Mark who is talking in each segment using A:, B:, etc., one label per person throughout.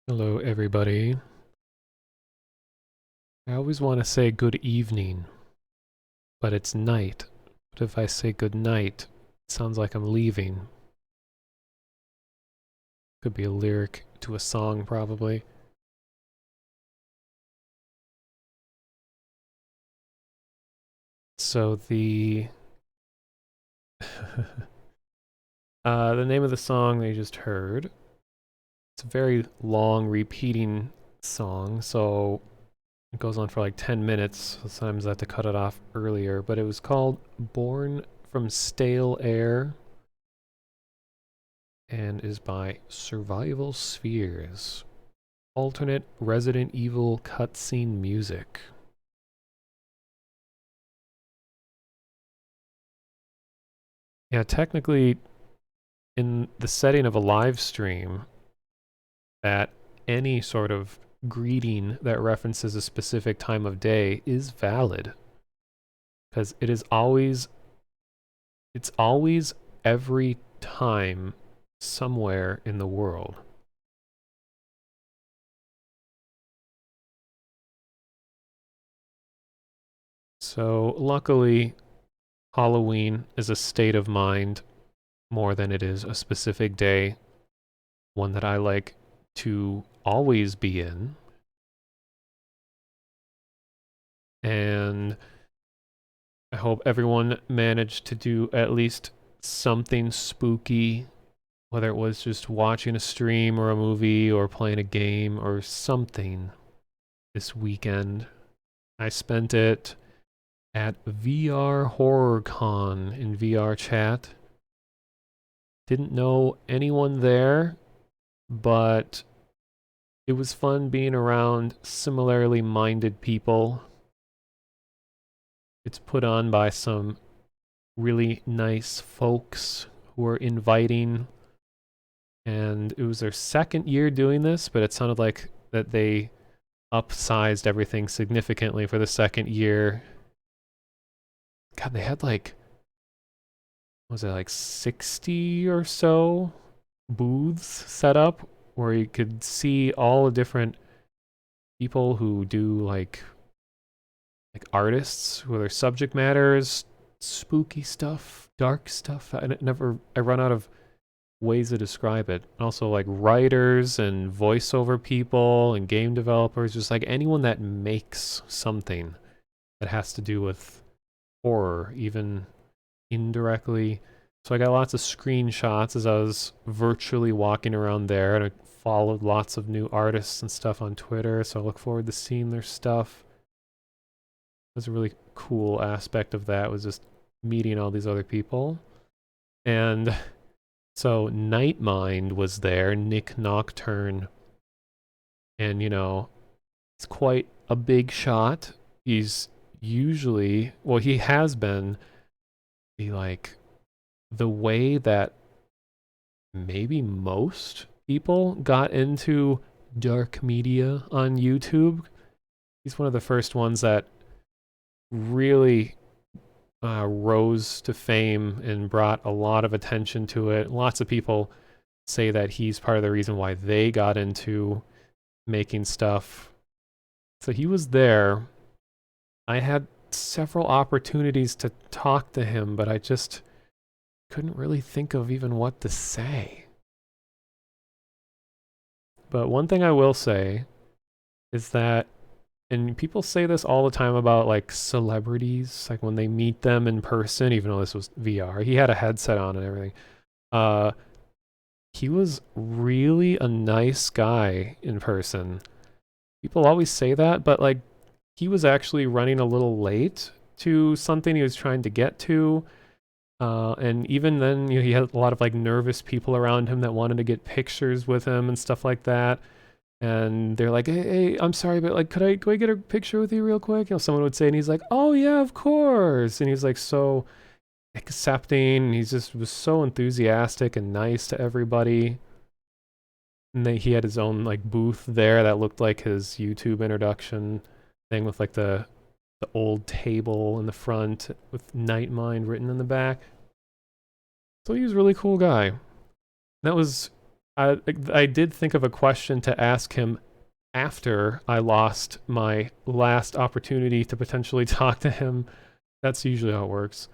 A: Hello, everybody. I always want to say good evening, but it's night. But if I say good night, it sounds like I'm leaving. Could be a lyric to a song, probably. So the name of the song they just heard. It's a very long, repeating song, so it goes on for like 10 minutes. Sometimes I have to cut it off earlier, but it was called "Born from Stale Air" and is by Survival Spheres. Alternate Resident Evil cutscene music. Yeah, technically, in the setting of a live stream, that any sort of greeting that references a specific time of day is valid because it's always every time somewhere in the world. So luckily, Halloween is a state of mind more than it is a specific day, one that I like to always be in. And I hope everyone managed to do at least something spooky, whether it was just watching a stream or a movie or playing a game or something this weekend. I spent it at VR Horror Con in VR chat. Didn't know anyone there, but it was fun being around similarly minded people. It's put on by some really nice folks who are inviting, and it was their second year doing this, but it sounded like that they upsized everything significantly for the second year. God, they had like, what was it, like 60 or so booths set up where you could see all the different people who do like artists, where their subject matter is spooky stuff, dark stuff. I run out of ways to describe it. Also, like writers and voiceover people and game developers, just like anyone that makes something that has to do with horror, even indirectly. So I got lots of screenshots as I was virtually walking around there, and I followed lots of new artists and stuff on Twitter. So I look forward to seeing their stuff. It was a really cool aspect of that, was just meeting all these other people. And so Nightmind was there, Nick Nocturne, and he's quite a big shot. He's usually, well, he has been the way that maybe most people got into dark media on YouTube. He's one of the first ones that really rose to fame and brought a lot of attention to it. Lots of people say that he's part of the reason why they got into making stuff. So he was there. I had several opportunities to talk to him, but I just couldn't really think of even what to say. But one thing I will say is that, and people say this all the time about like celebrities, like when they meet them in person, even though this was VR, he had a headset on and everything. Uh, he was really a nice guy in person. People always say that, but like he was actually running a little late to something he was trying to get to. And even then, he had a lot of like nervous people around him that wanted to get pictures with him and stuff like that. And they're like, hey, I'm sorry, but like, could I get a picture with you real quick? Someone would say, and he's like, oh yeah, of course. And he's like so accepting. And he just was so enthusiastic and nice to everybody. And then he had his own like booth there that looked like his YouTube introduction thing with like the old table in the front with Nightmind written in the back. So he was a really cool guy. That was I did think of a question to ask him after I lost my last opportunity to potentially talk to him. That's usually how it works.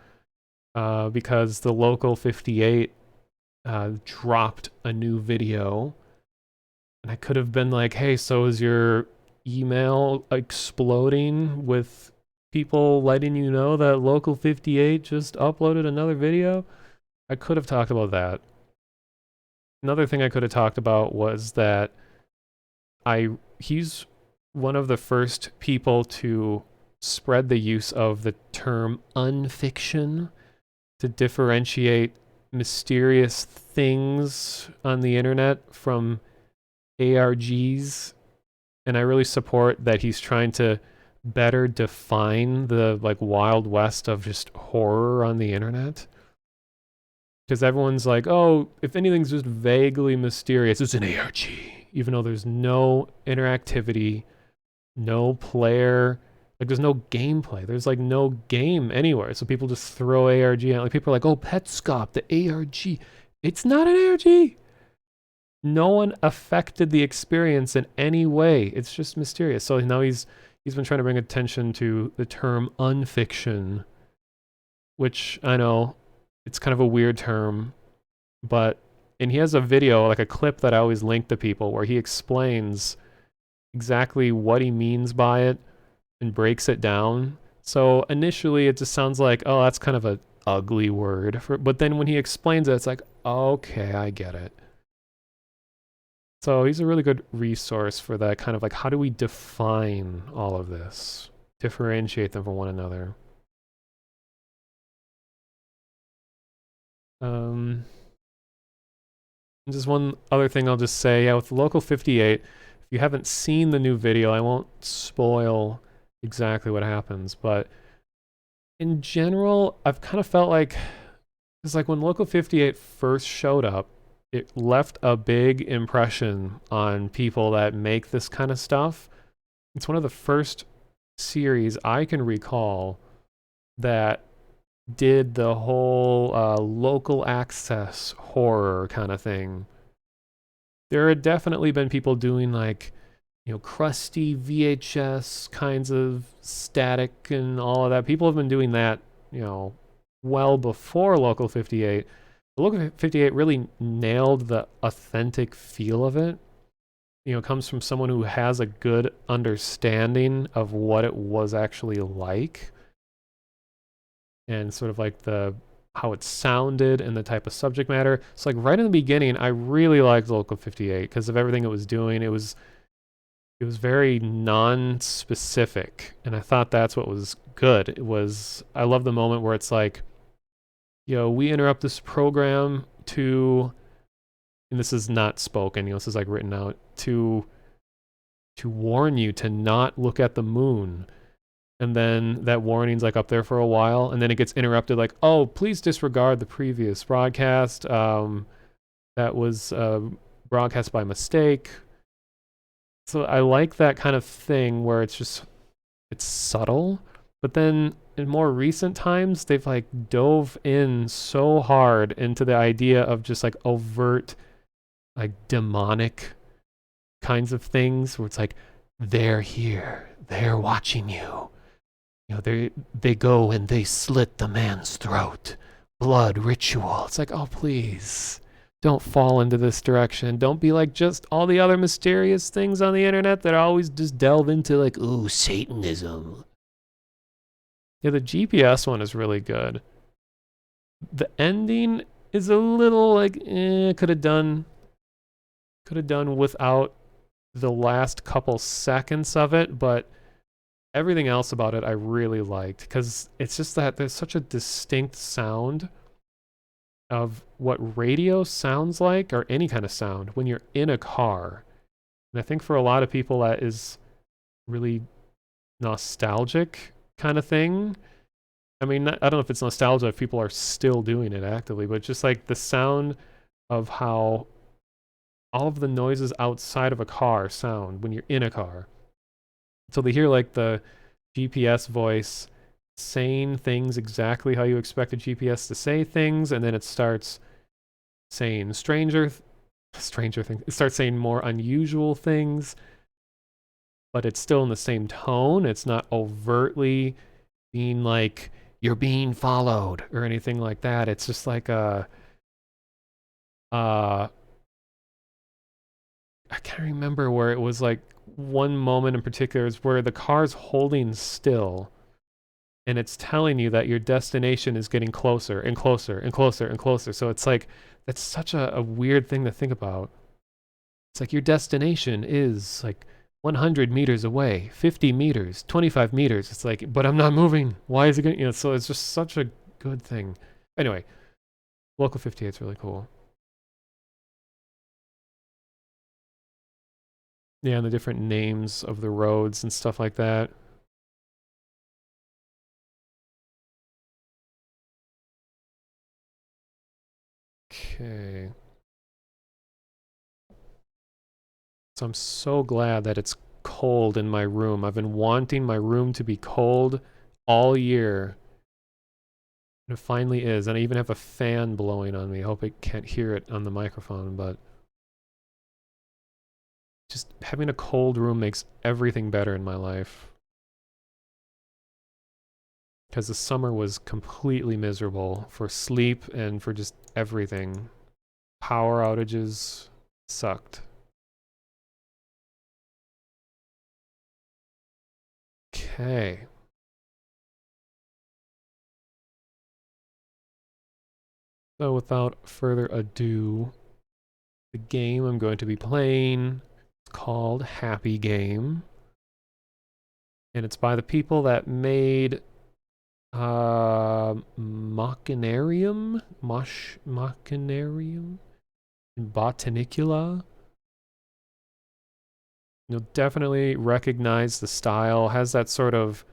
A: Because the local 58 dropped a new video, and I could have been like, hey, so is your email exploding with people letting you know that local 58 just uploaded another video? I could have talked about that. Another thing I could have talked about was that he's one of the first people to spread the use of the term unfiction to differentiate mysterious things on the internet from ARGs. And I really support that he's trying to better define the like wild west of just horror on the internet. Because everyone's like, oh, if anything's just vaguely mysterious, it's an ARG. Even though there's no interactivity, no player, like there's no gameplay. There's like no game anywhere. So people just throw ARG out. Like people are like, oh, Petscop, the ARG. It's not an ARG. No one affected the experience in any way. It's just mysterious. So now he's been trying to bring attention to the term unfiction, which I know it's kind of a weird term, but and he has a video, like a clip that I always link to people where he explains exactly what he means by it and breaks it down. So initially it just sounds like, oh, that's kind of a ugly word. But then when he explains it, it's like, okay, I get it. So he's a really good resource for that kind of like, how do we define all of this? Differentiate them from one another. Just one other thing I'll just say, yeah, with Local 58, if you haven't seen the new video, I won't spoil exactly what happens, but in general, I've kind of felt like it's like when Local 58 first showed up, it left a big impression on people that make this kind of stuff. It's one of the first series I can recall that did the whole local access horror kind of thing. There had definitely been people doing like, you know, crusty VHS kinds of static and all of that. People have been doing that, you know, well before Local 58. But Local 58 really nailed the authentic feel of it. You know, it comes from someone who has a good understanding of what it was actually like, and sort of like the how it sounded and the type of subject matter. So like right in the beginning, I really liked Local 58 because of everything it was doing. It was very non-specific, and I thought that's what was good. I love the moment where it's like, you know, we interrupt this program to, and this is not spoken, you know, this is like written out, to warn you to not look at the moon. And then that warning's like up there for a while, and then it gets interrupted like, oh, please disregard the previous broadcast. That was broadcast by mistake. So I like that kind of thing where it's subtle, but then in more recent times, they've like dove in so hard into the idea of just like overt, like demonic kinds of things where it's like, they're here, they're watching you. You know, they go and they slit the man's throat. Blood ritual. It's like, oh, please. Don't fall into this direction. Don't be like just all the other mysterious things on the internet that always just delve into like, ooh, Satanism. Yeah, the GPS one is really good. The ending is a little like, could have done without the last couple seconds of it, but everything else about it I really liked because it's just that there's such a distinct sound of what radio sounds like, or any kind of sound, when you're in a car. And I think for a lot of people that is really nostalgic kind of thing. I mean, I don't know if it's nostalgia if people are still doing it actively, but just like the sound of how all of the noises outside of a car sound when you're in a car. So they hear like the GPS voice saying things exactly how you expect a GPS to say things, and then it starts saying stranger things. It starts saying more unusual things, but it's still in the same tone. It's not overtly being like, you're being followed or anything like that. It's just like uh, I can't remember where it was like one moment in particular is where the car's holding still and it's telling you that your destination is getting closer and closer and closer and closer. So it's like, that's such a weird thing to think about. It's like your destination is like 100 meters away, 50 meters, 25 meters. It's like, but I'm not moving. Why is it going to, so it's just such a good thing. Anyway, Local 58 is really cool. Yeah, and the different names of the roads and stuff like that. Okay. So I'm so glad that it's cold in my room. I've been wanting my room to be cold all year. And it finally is. And I even have a fan blowing on me. I hope it can't hear it on the microphone, but just having a cold room makes everything better in my life. Because the summer was completely miserable for sleep and for just everything. Power outages sucked. Okay. So without further ado, the game I'm going to be playing is called Happy Game. And it's by the people that made Machinarium? Machinarium? And Botanicula. You'll definitely recognize the style. Has that sort of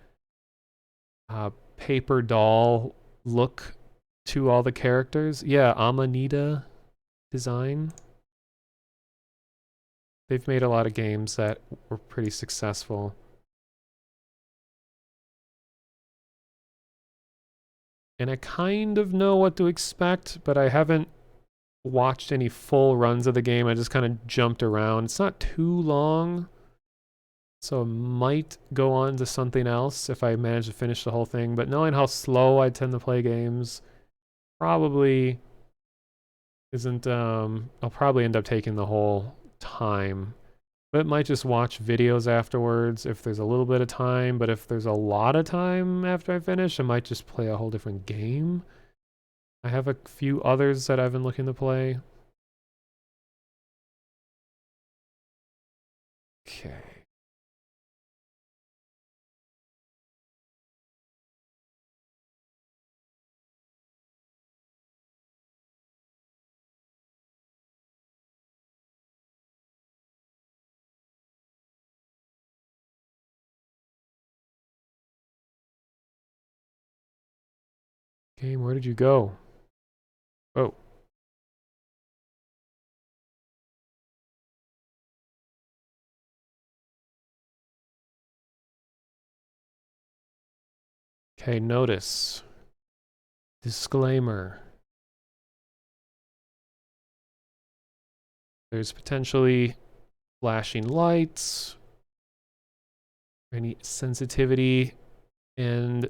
A: paper doll look to all the characters. Yeah, Amanita design. They've made a lot of games that were pretty successful. And I kind of know what to expect, but I haven't watched any full runs of the game. I just kind of jumped around. It's not too long, so I might go on to something else if I manage to finish the whole thing. But knowing how slow I tend to play games, probably isn't, I'll probably end up taking the whole time. But might just watch videos afterwards if there's a little bit of time. But if there's a lot of time after I finish, I might just play a whole different game. I have a few others that I've been looking to play. Okay. Game, where did you go? Oh. Okay, notice. Disclaimer. There's potentially flashing lights, any sensitivity, and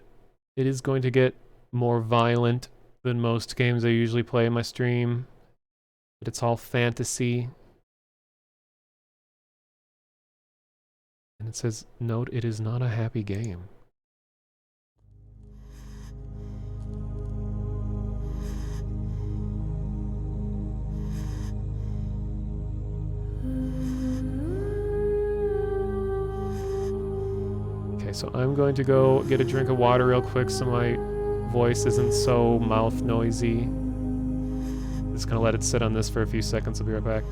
A: it is going to get more violent than most games I usually play in my stream. But it's all fantasy. And it says, note, it is not a happy game. Okay, so I'm going to go get a drink of water real quick so my voice isn't so mouth noisy. Just gonna let it sit on this for a few seconds. I'll be right back.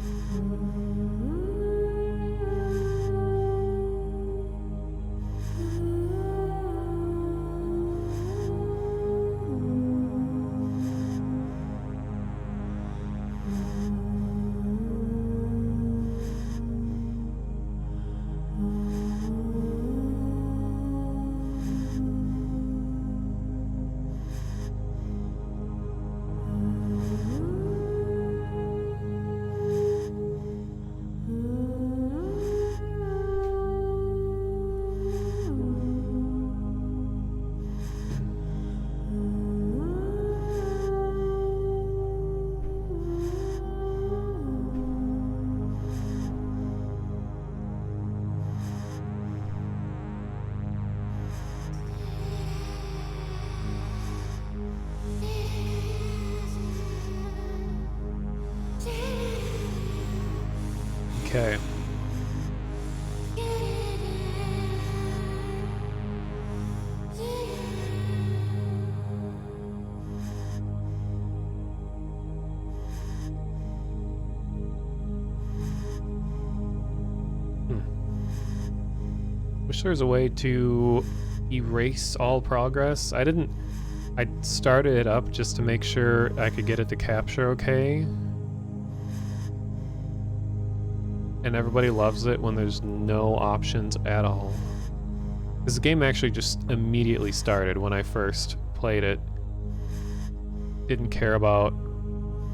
A: Okay. Wish there was a way to erase all progress. I started it up just to make sure I could get it to capture okay. And everybody loves it when there's no options at all. Because the game actually just immediately started when I first played it. Didn't care about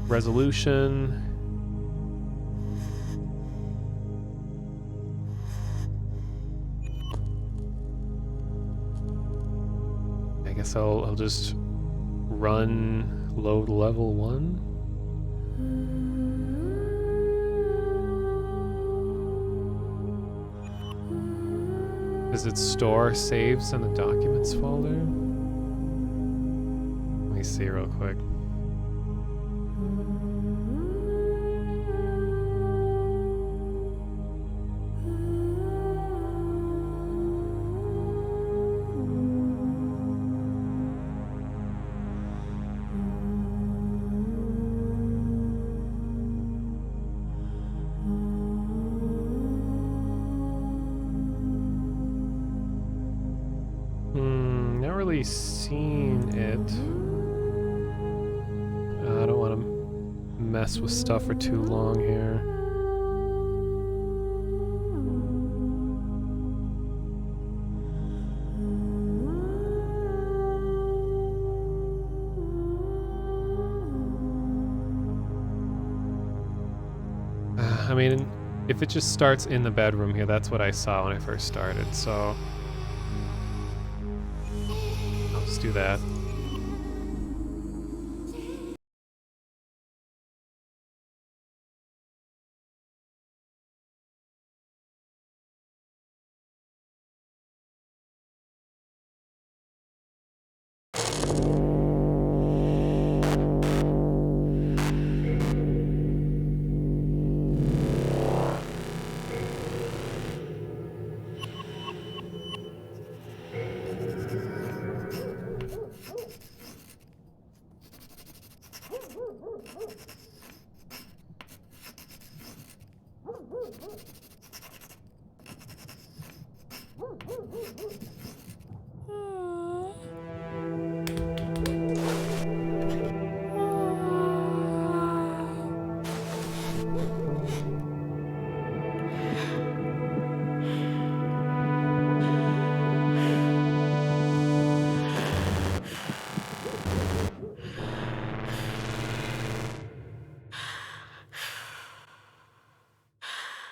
A: resolution. I guess I'll just run load level 1. Does it store saves in the documents folder? Let me see real quick. Not really seen it. I don't want to mess with stuff for too long here. I mean, if it just starts in the bedroom here, that's what I saw when I first started, so I'll just do that.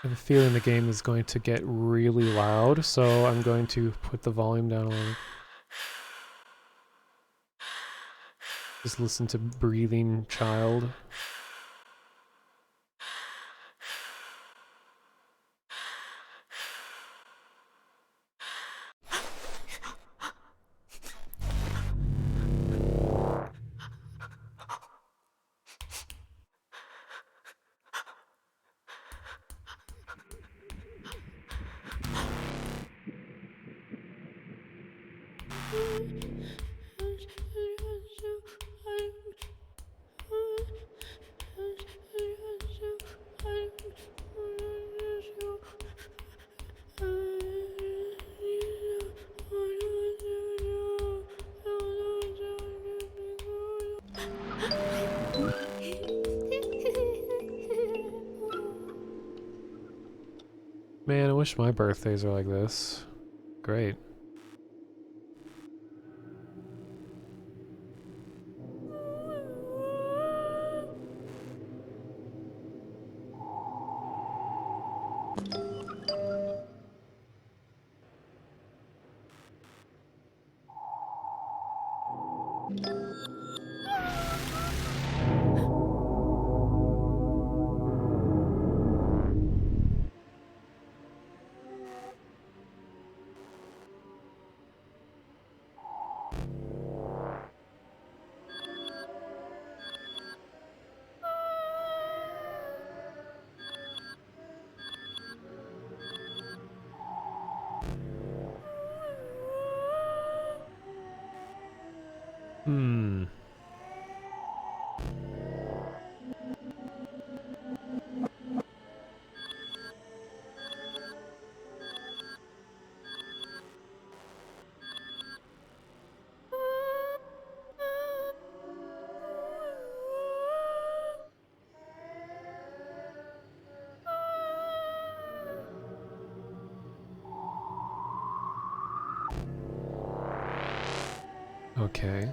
A: I have a feeling the game is going to get really loud, so I'm going to put the volume down a little. Just listen to breathing child. Man, I wish my birthdays are like this. Great. Okay.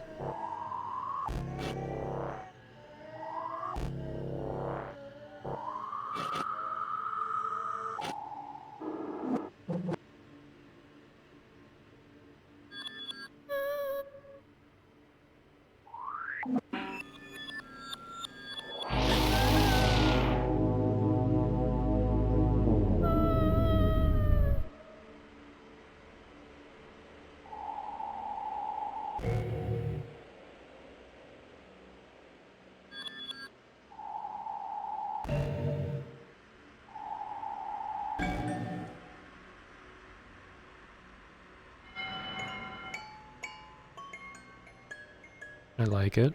A: I like it.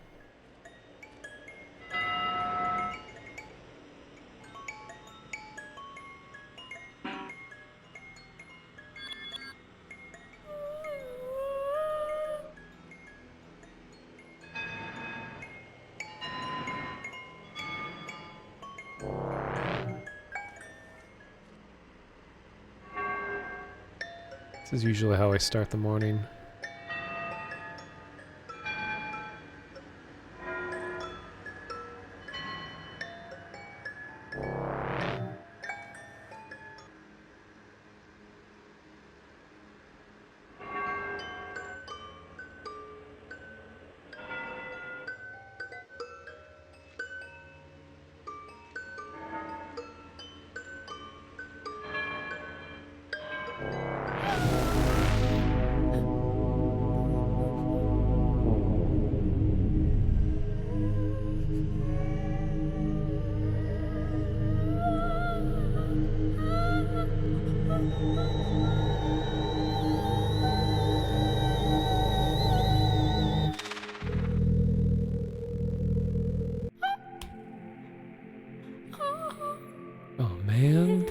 A: This is usually how I start the morning. Oh man.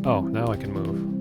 A: Oh, now I can move.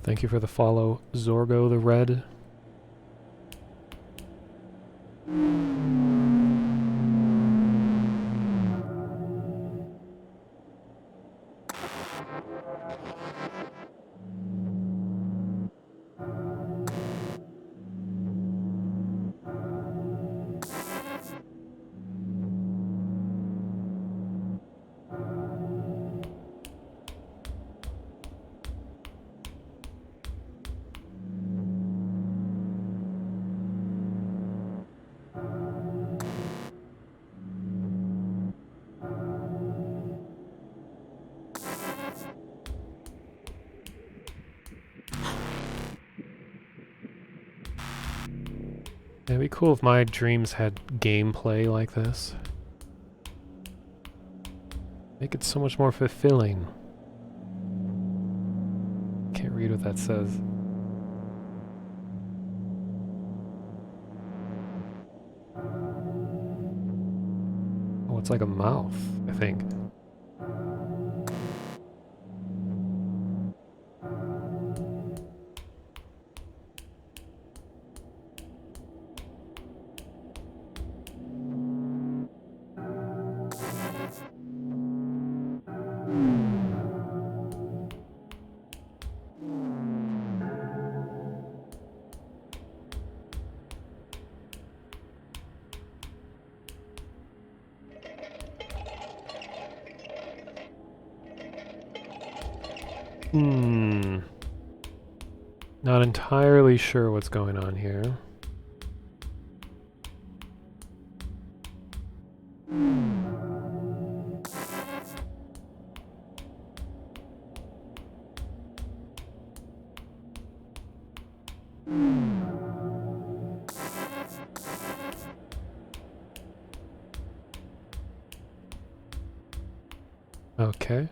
A: Thank you for the follow, Zorgo the Red. It'd be cool if my dreams had gameplay like this. Make it so much more fulfilling. Can't read what that says. Oh, it's like a mouth, I think. Not entirely sure what's going on here. Okay.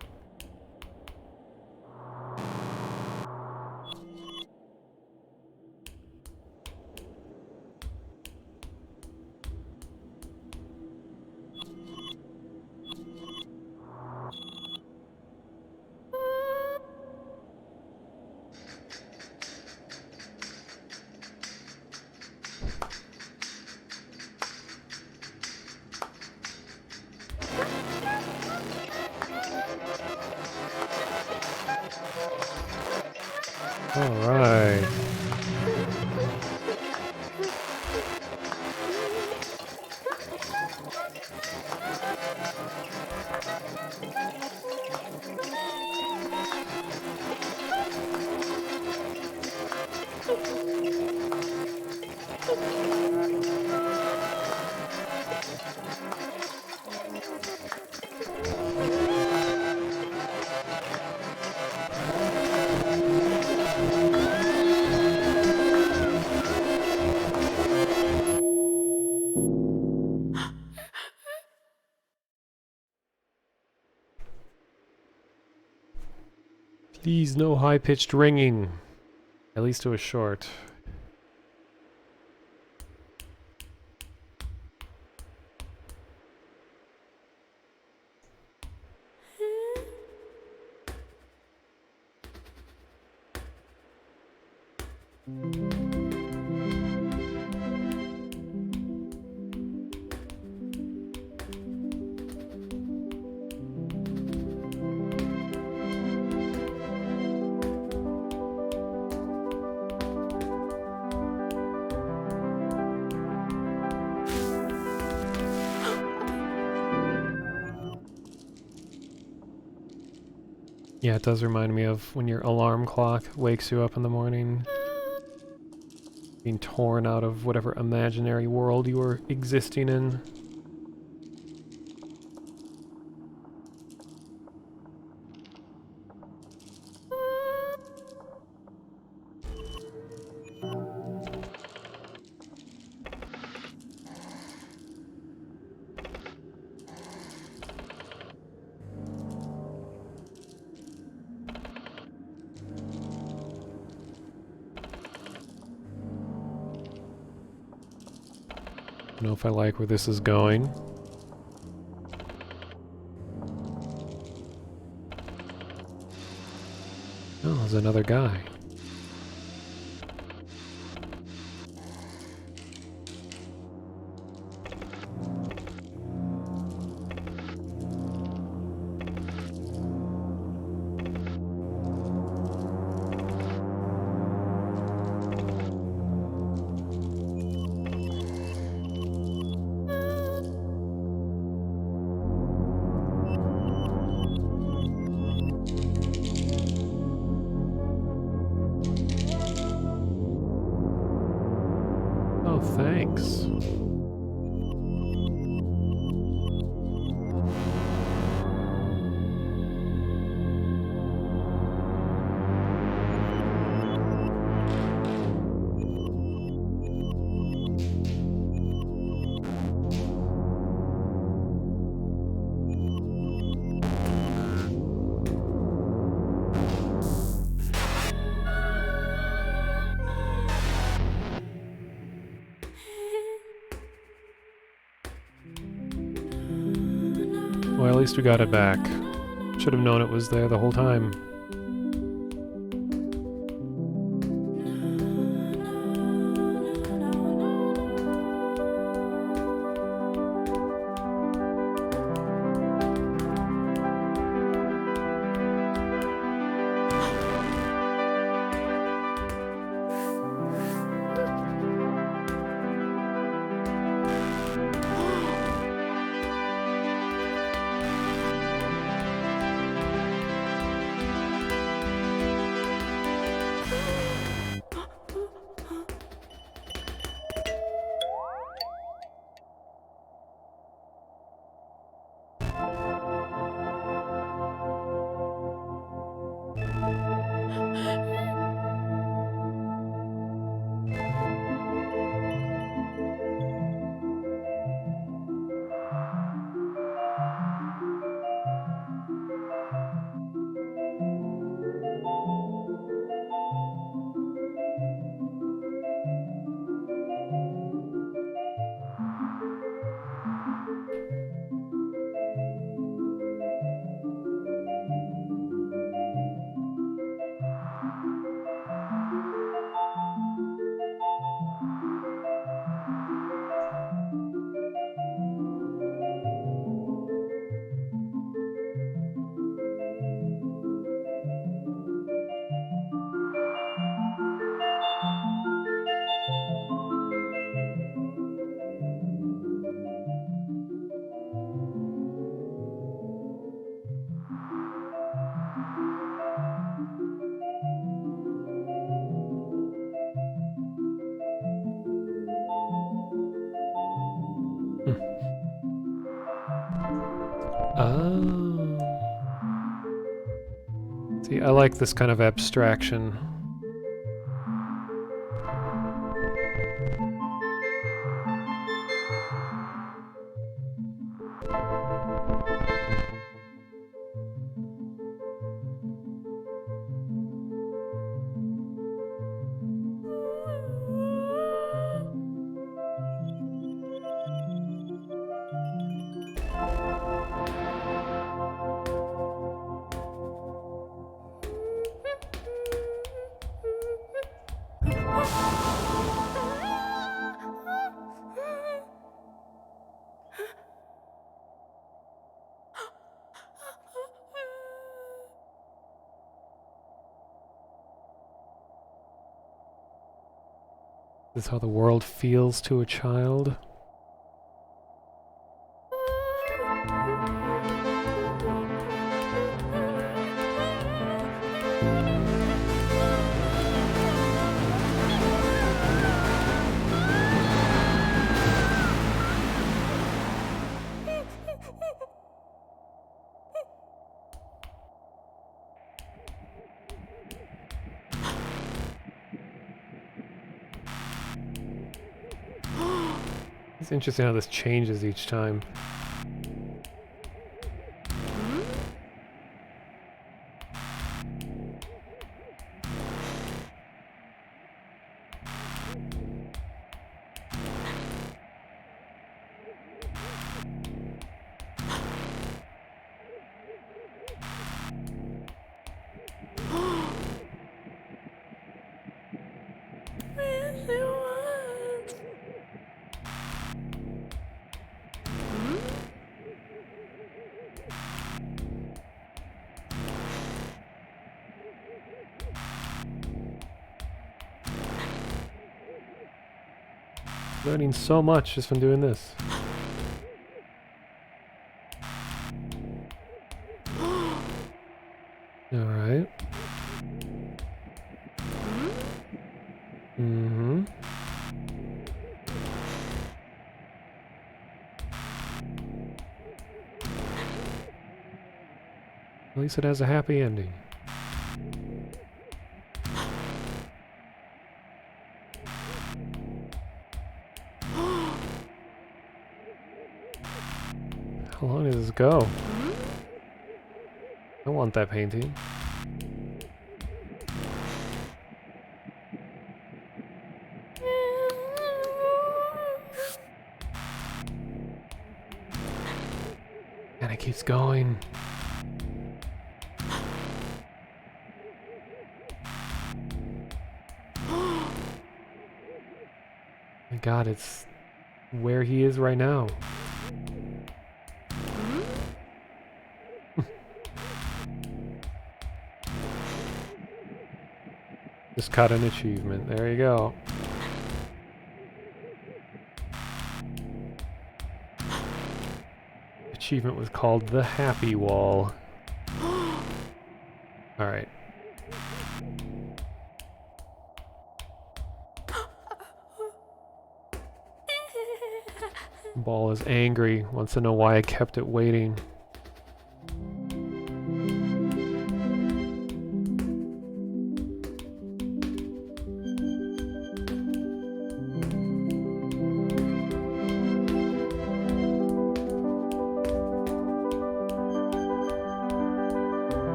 A: All right. Please, no high-pitched ringing. At least it was short. Yeah, it does remind me of when your alarm clock wakes you up in the morning, being torn out of whatever imaginary world you were existing in. I don't know if I like where this is going. Oh, there's another guy. thanks. Well, at least we got it back. Should have known it was there the whole time. Oh. See, I like this kind of abstraction. This is how the world feels to a child. It's interesting how this changes each time. Learning so much just from doing this. Alright. At least it has a happy ending. How long does this go? I want that painting. And it keeps going. My God, it's where he is right now. Just caught an achievement. There you go. Achievement was called the Happy Wall. Alright. Ball is angry, wants to know why I kept it waiting.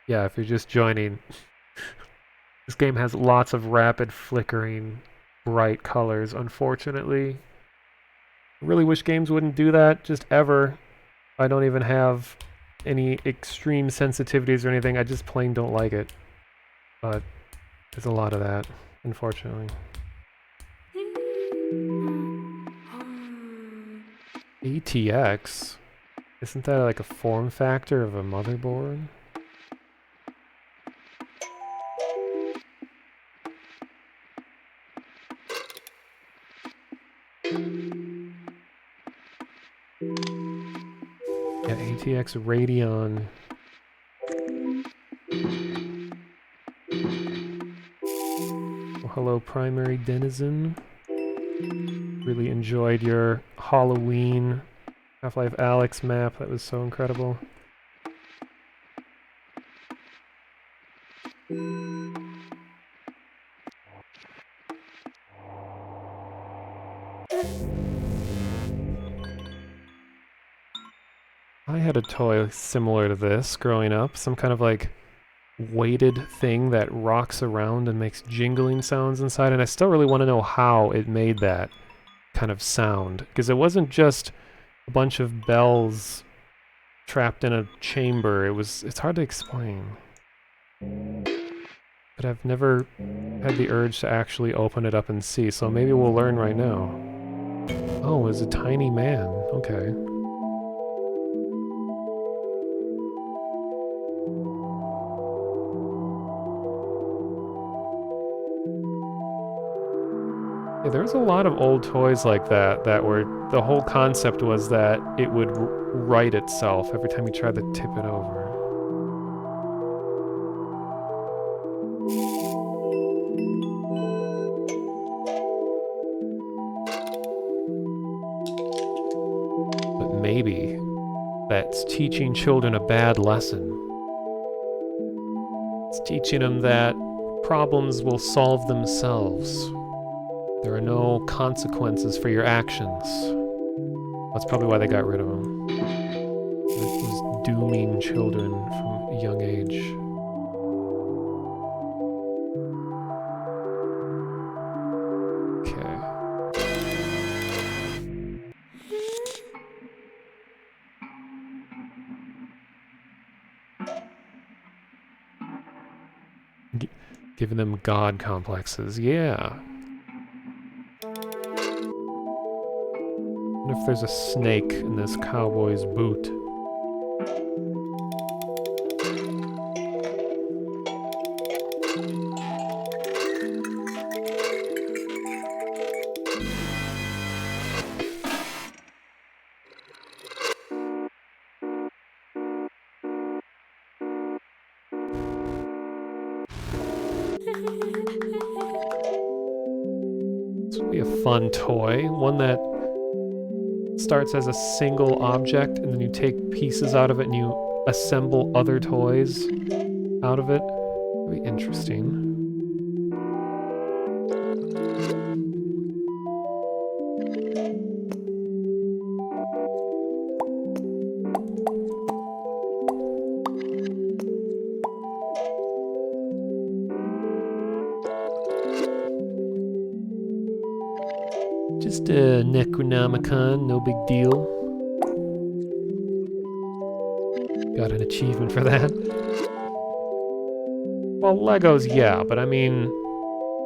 A: Yeah, if you're just joining, this game has lots of rapid flickering, bright colors, unfortunately. I really wish games wouldn't do that, just ever. I don't even have any extreme sensitivities or anything, I just plain don't like it. But there's a lot of that, unfortunately. ATX? Isn't that like a form factor of a motherboard? Yeah, ATX Radeon. Well, hello, primary denizen. Really enjoyed your Halloween Half-Life Alyx map. That was so incredible. I had a toy similar to this growing up. Some kind of like weighted thing that rocks around and makes jingling sounds inside, and I still really want to know how it made that kind of sound, because it wasn't just a bunch of bells trapped in a chamber. It's hard to explain. But I've never had the urge to actually open it up and see, so maybe we'll learn right now. Oh, it's a tiny man. Okay. Yeah, there's a lot of old toys like that were, the whole concept was that it would right itself every time you tried to tip it over. But maybe that's teaching children a bad lesson. It's teaching them that problems will solve themselves. There are no consequences for your actions. That's probably why they got rid of them. It was dooming children from a young age. Okay. Giving them god complexes, yeah. What if there's a snake in this cowboy's boot? This would be a fun toy. One that starts as a single object, and then you take pieces out of it and you assemble other toys out of it. That'd be interesting. Just a Necronomicon, no big deal. Got an achievement for that. Well, Legos, yeah, but I mean,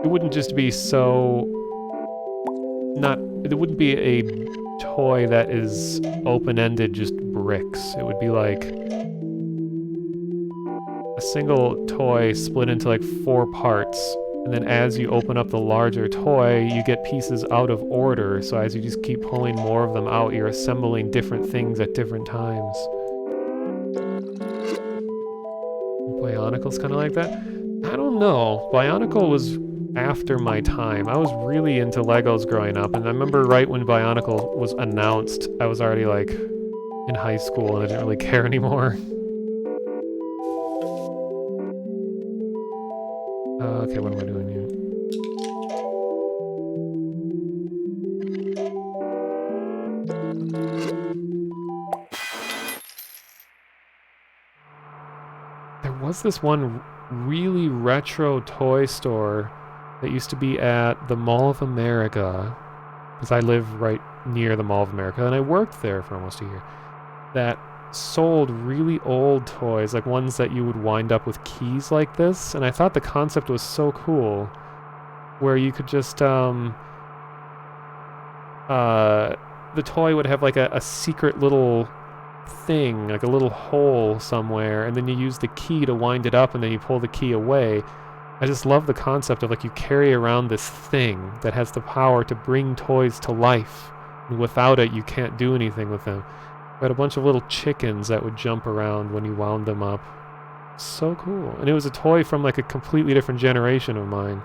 A: it wouldn't just be so... It wouldn't be a toy that is open-ended, just bricks. It would be like a single toy split into like 4 parts, and then as you open up the larger toy, you get pieces out of order, so as you just keep pulling more of them out, you're assembling different things at different times. Bionicle's kind of like that? I don't know. Bionicle was after my time. I was really into Legos growing up, and I remember right when Bionicle was announced, I was already like in high school and I didn't really care anymore. Okay, what am I doing here? There was this one really retro toy store that used to be at the Mall of America, because I live right near the Mall of America, and I worked there for almost a year, that sold really old toys, like ones that you would wind up with keys like this, and I thought the concept was so cool, where you could just, the toy would have like a secret little thing, like a little hole somewhere, and then you use the key to wind it up, and then you pull the key away. I just love the concept of like you carry around this thing that has the power to bring toys to life, and without it you can't do anything with them. I had a bunch of little chickens that would jump around when you wound them up. So cool. And it was a toy from like a completely different generation of mine.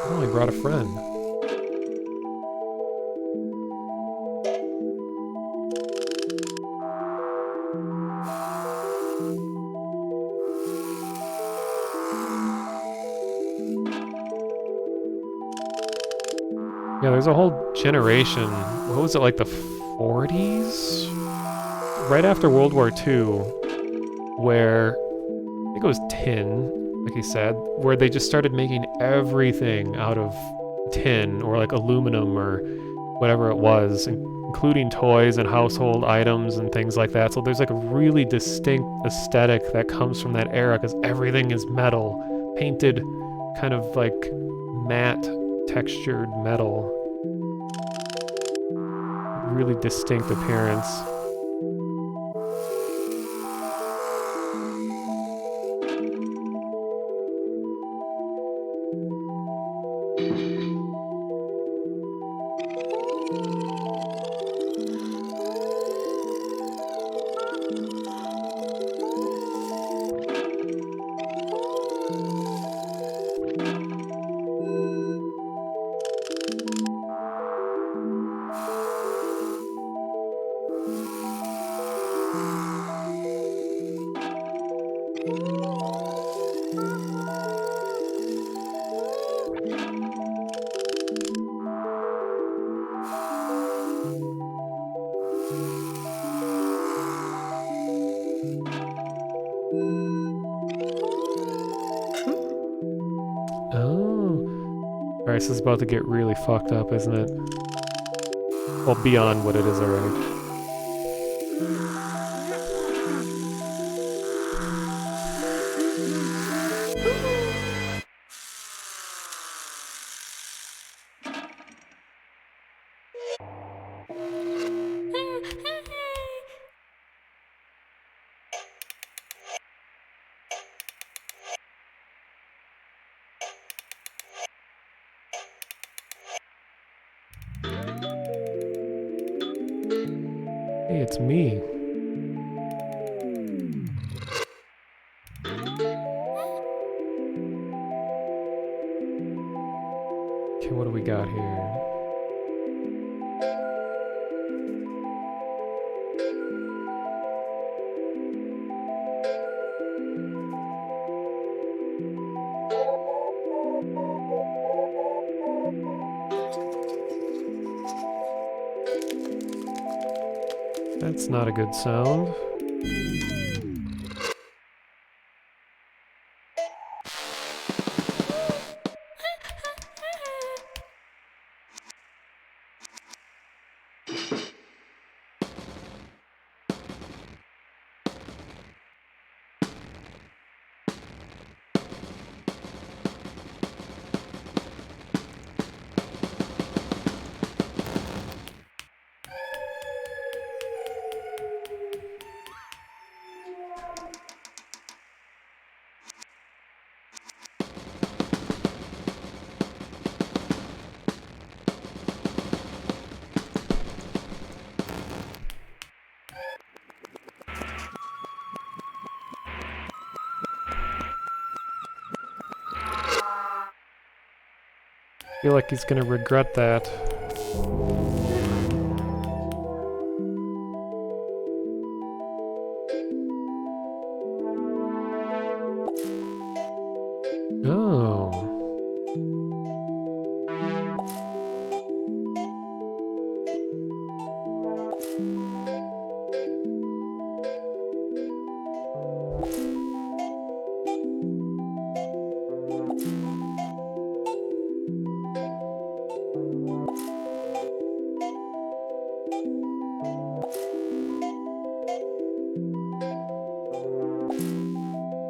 A: Oh, he brought a friend. Yeah, there's a whole generation. What was it, like the 40s? Right after World War II, where I think it was tin, like he said, where they just started making everything out of tin or like aluminum or whatever it was, including toys and household items and things like that. So there's like a really distinct aesthetic that comes from that era because everything is metal, painted kind of like matte textured metal. Really distinct appearance. Oh. Alright, so this is about to get really fucked up, isn't it? Well, beyond what it is already. it's me. Okay, what do we got here? That's not a good sound. I feel like he's gonna regret that. Oh.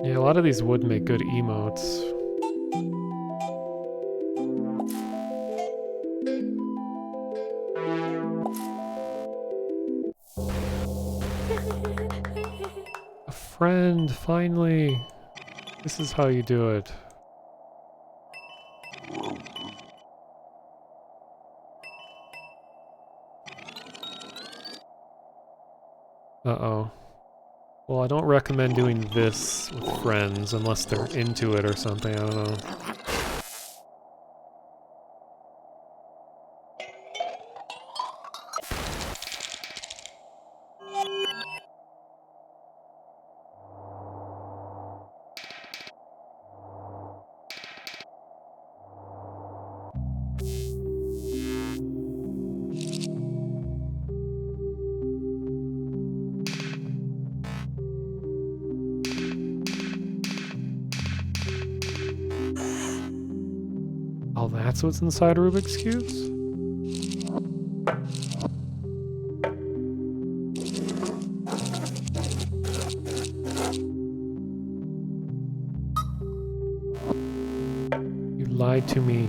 A: Yeah, a lot of these would make good emotes. A friend, finally. This is how you do it. Uh-oh. Well, I don't recommend doing this with friends unless they're into it or something, I don't know. Oh, that's what's inside Rubik's Cubes? You lied to me.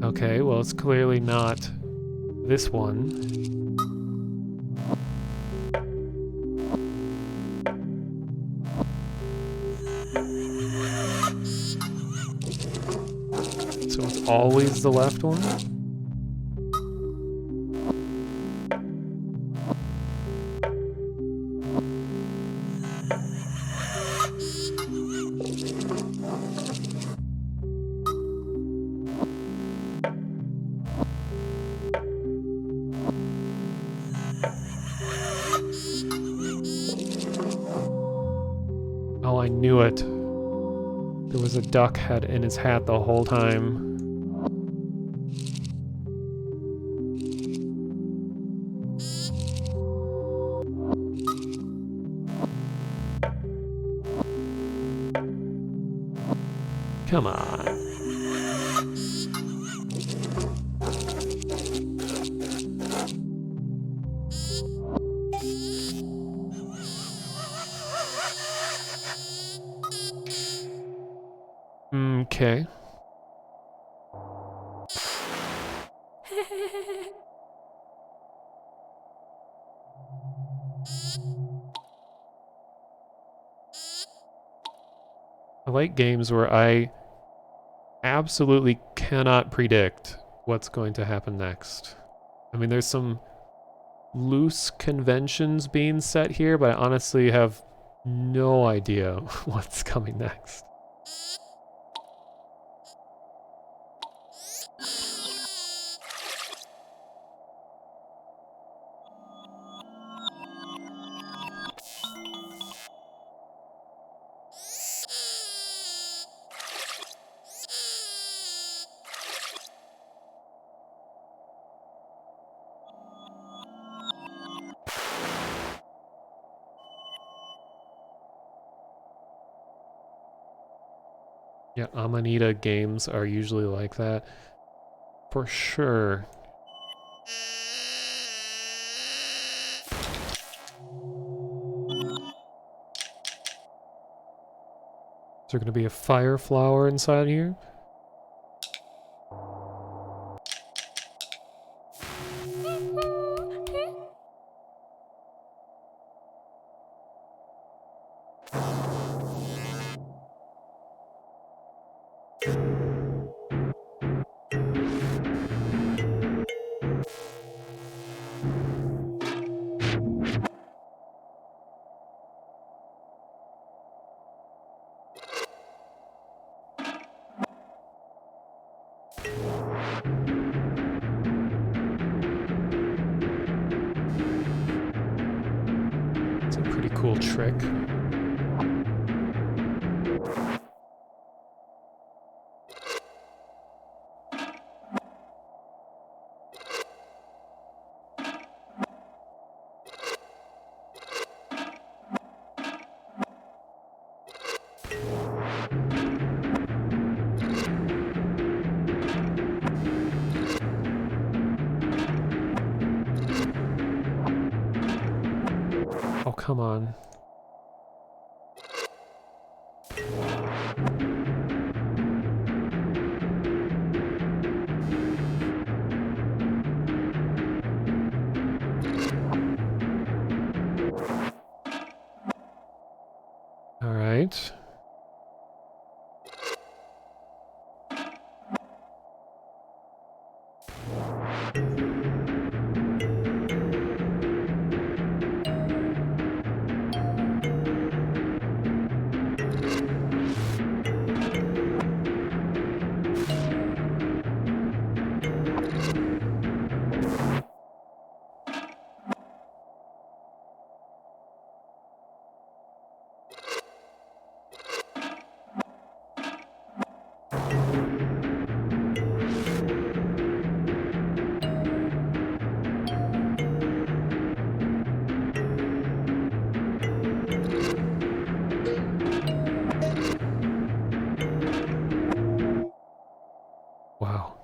A: Okay, well, it's clearly not this one. So it's always the left one? Oh, I knew it. There was a duck head in his hat the whole time. Come on. Okay. I like games where I absolutely cannot predict what's going to happen next. I mean, there's some loose conventions being set here, but I honestly have no idea what's coming next. Yeah, Amanita games are usually like that. For sure. Is there going to be a fire flower inside here? It's a pretty cool trick. Oh, come on. All right. Wow.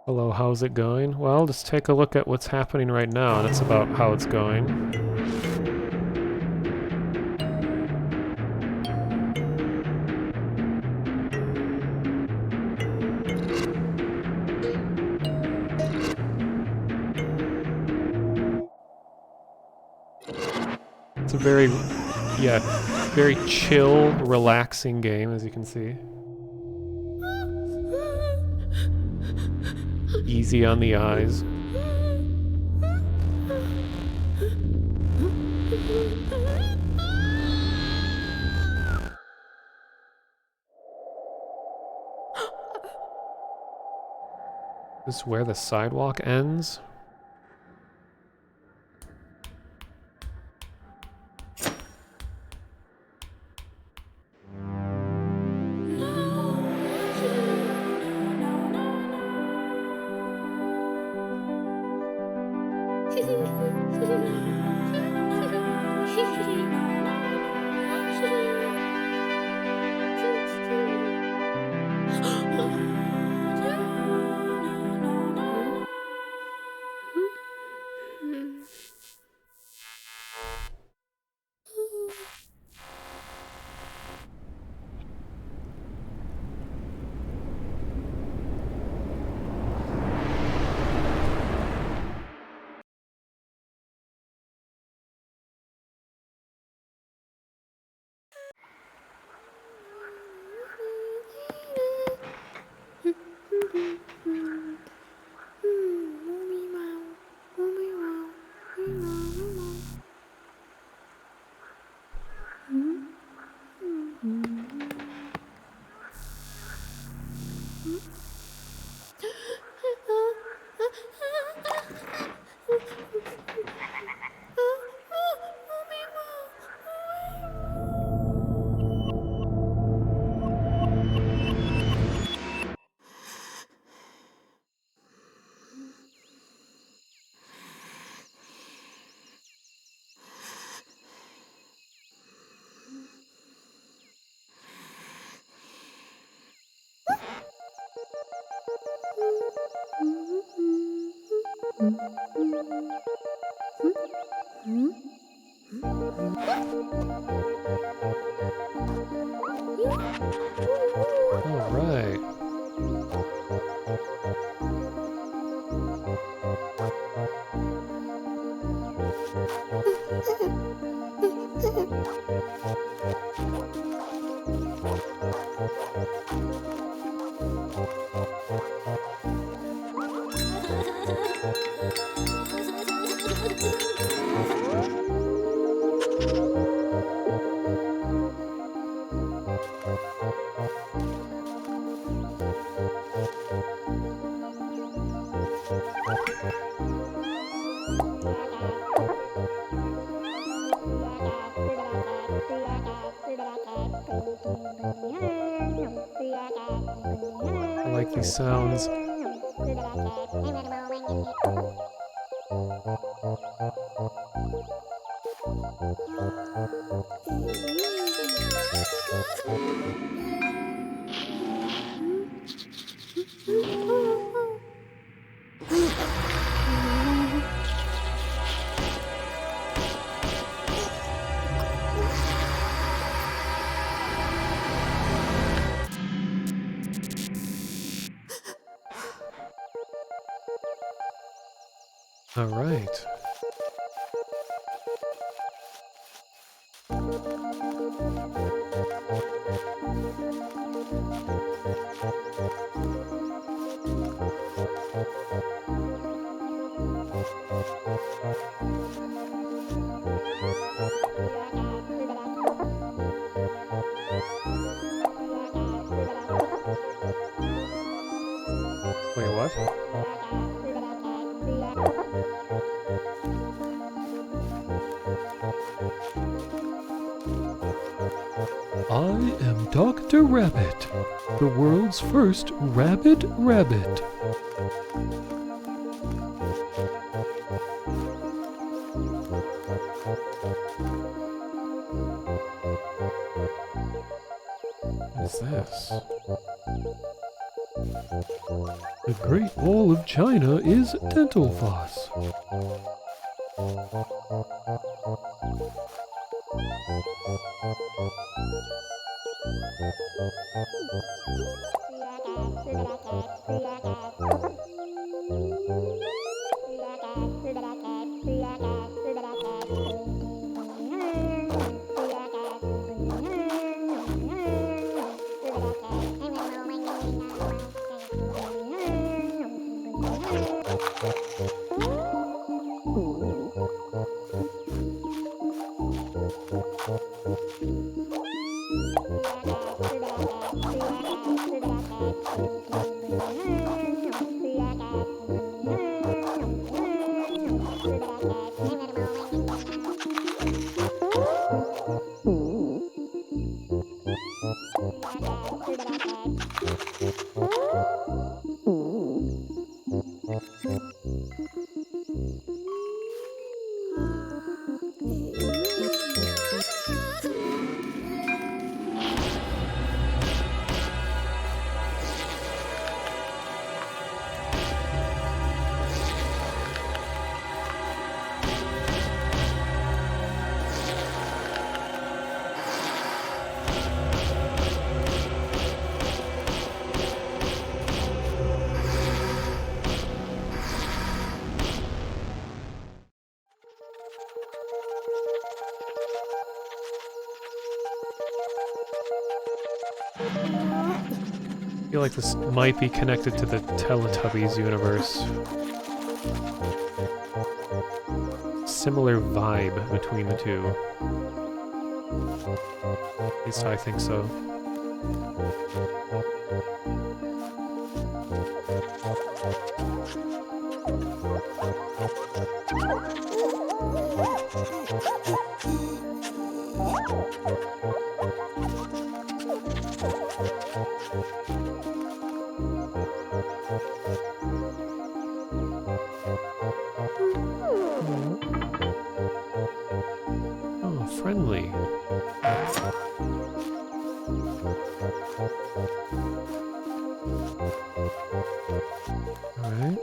A: Hello, how's it going? Well, just take a look at what's happening right now, and it's about how it's going. It's a very, yeah, very chill, relaxing game, as you can see. Easy on the eyes. This is where the sidewalk ends. All right. I like these sounds. All right. Wait, what? I am Dr. Rabbit, the world's first rabid rabbit. What is this? The Great Wall of China is dental floss. I feel like this might be connected to the Teletubbies universe. Similar vibe between the two. At least I think so. Oh, friendly. All right.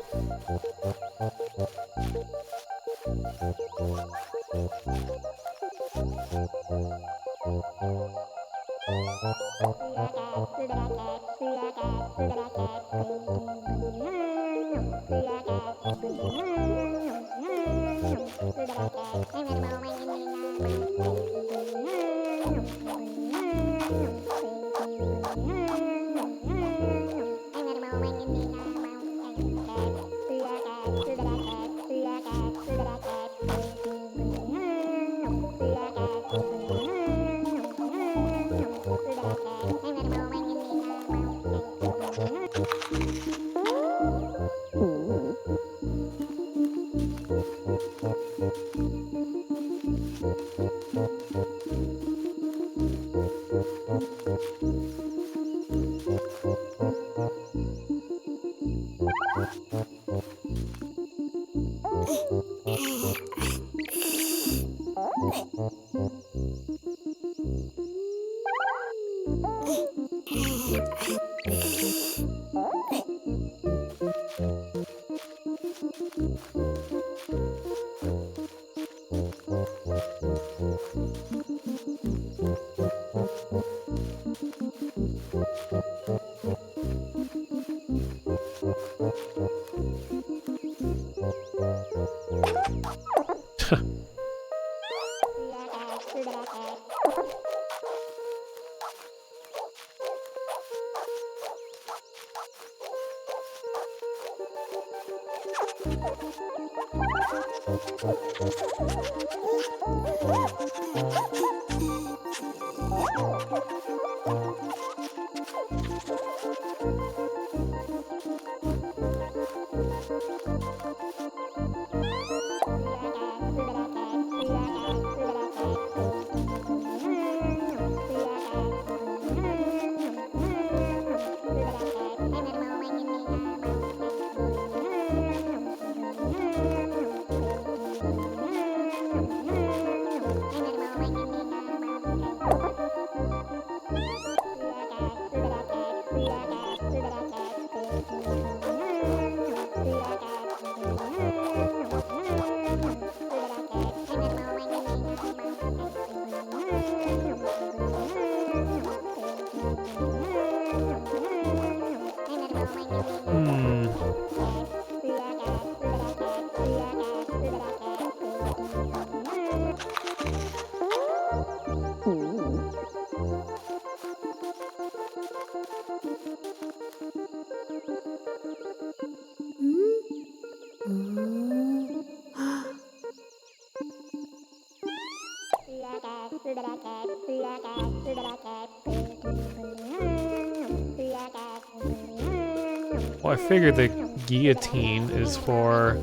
A: Well, I figured the guillotine is for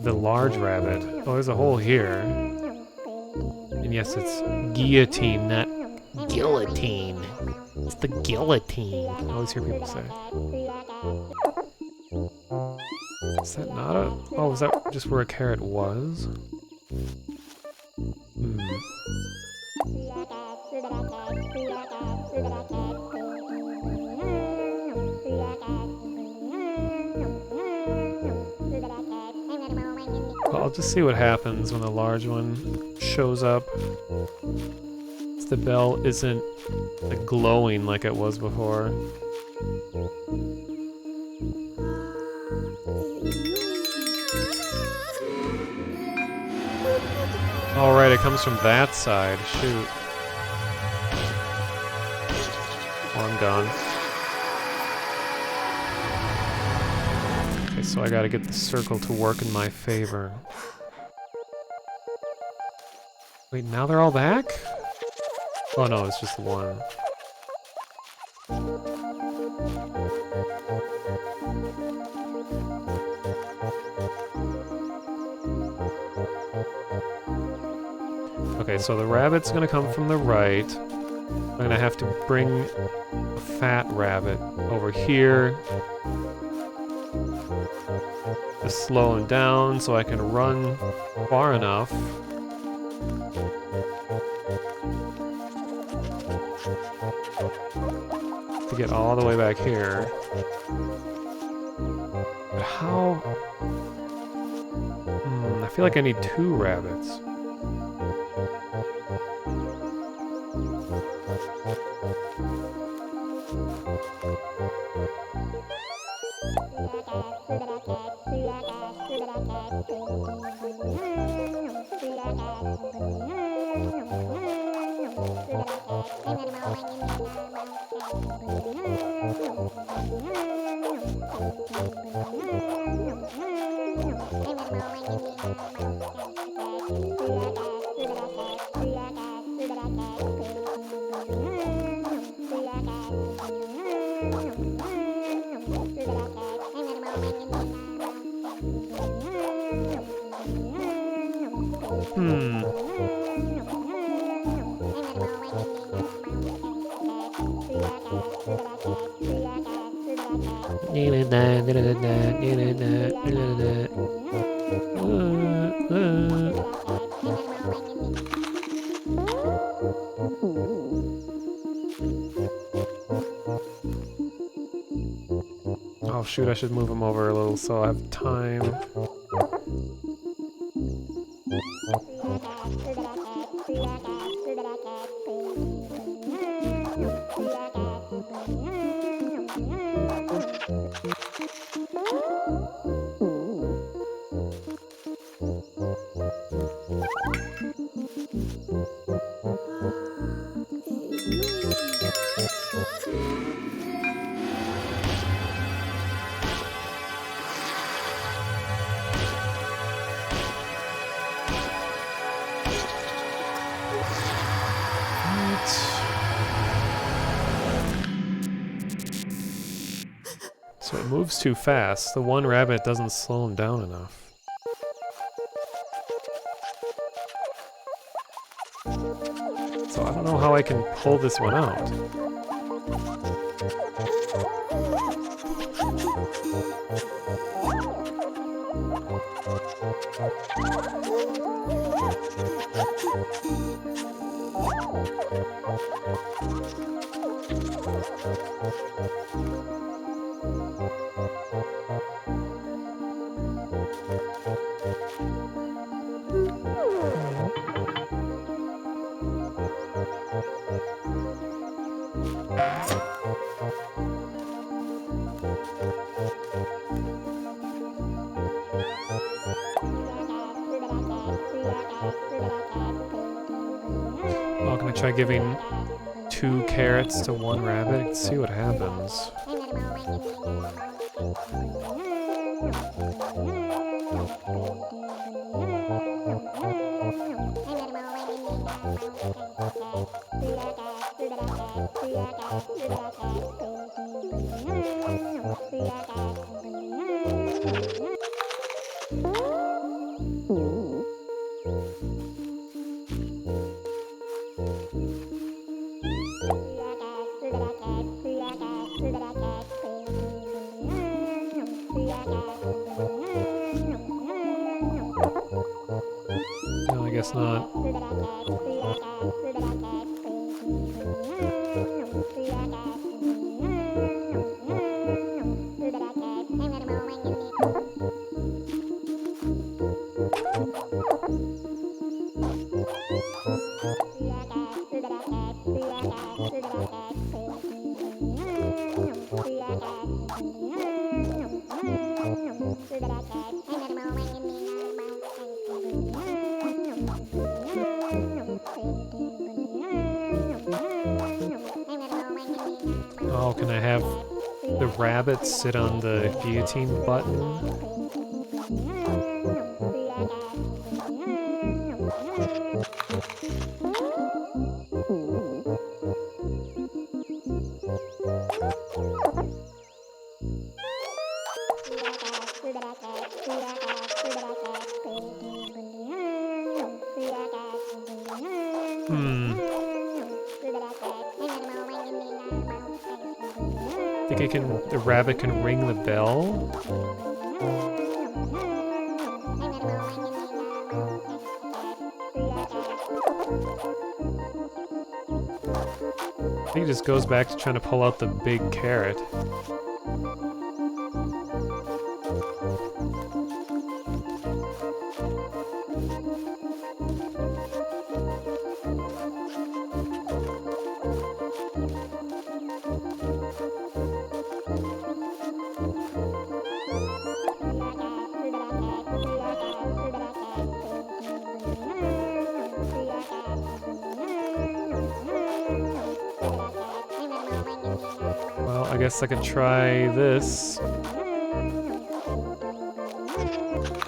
A: the large rabbit. Oh, there's a hole here. And yes, it's guillotine, not guillotine. It's the guillotine. I always hear people say. Is that not a... Oh, is that just where a carrot was? Well, I'll just see what happens when the large one shows up. The bell isn't like glowing like it was before. All right, it comes from that side. Shoot. Oh, I'm gone. Okay, so I gotta get the circle to work in my favor. Wait, now they're all back? Oh no, it's just one. Okay, so the rabbit's gonna come from the right. I'm gonna have to bring a fat rabbit over here to slow him down so I can run far enough. To get all the way back here. But feel like I need 2 rabbits. Oh shoot, I should move him over a little so I have time. So it moves too fast. The one rabbit doesn't slow him down enough. So I don't know how I can pull this one out. Oh, can I try giving 2 carrots to 1 rabbit? Let's see what happens. No, I guess not. Oh, can I have the rabbit sit on the guillotine button? The rabbit can ring the bell? I think he just goes back to trying to pull out the big carrot. guess I could try this.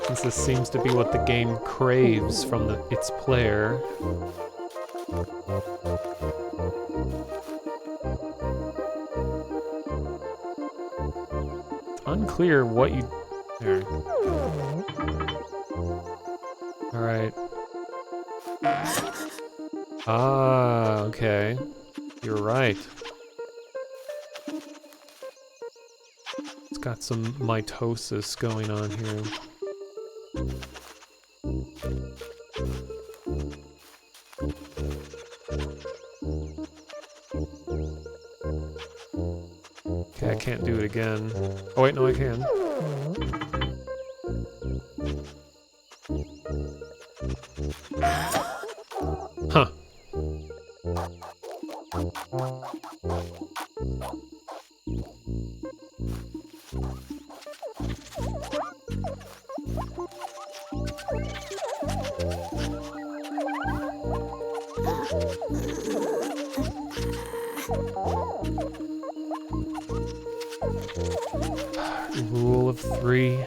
A: Since this seems to be what the game craves from its player. It's unclear what you... There. Alright. Ah, okay. You're right. It's got some mitosis going on here. Okay, I can't do it again. Oh wait, no I can. Huh. Rule of 3.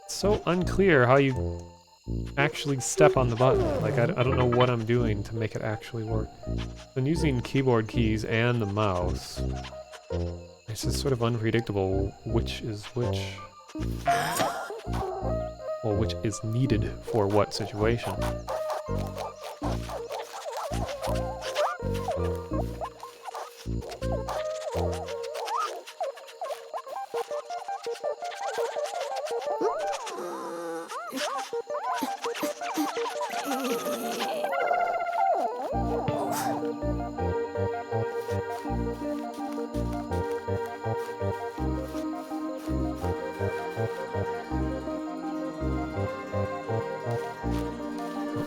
A: So unclear how you actually step on the button. Like, I don't know what I'm doing to make it actually work. I'm using keyboard keys and the mouse. It's just sort of unpredictable which is which. Well, which is needed for what situation.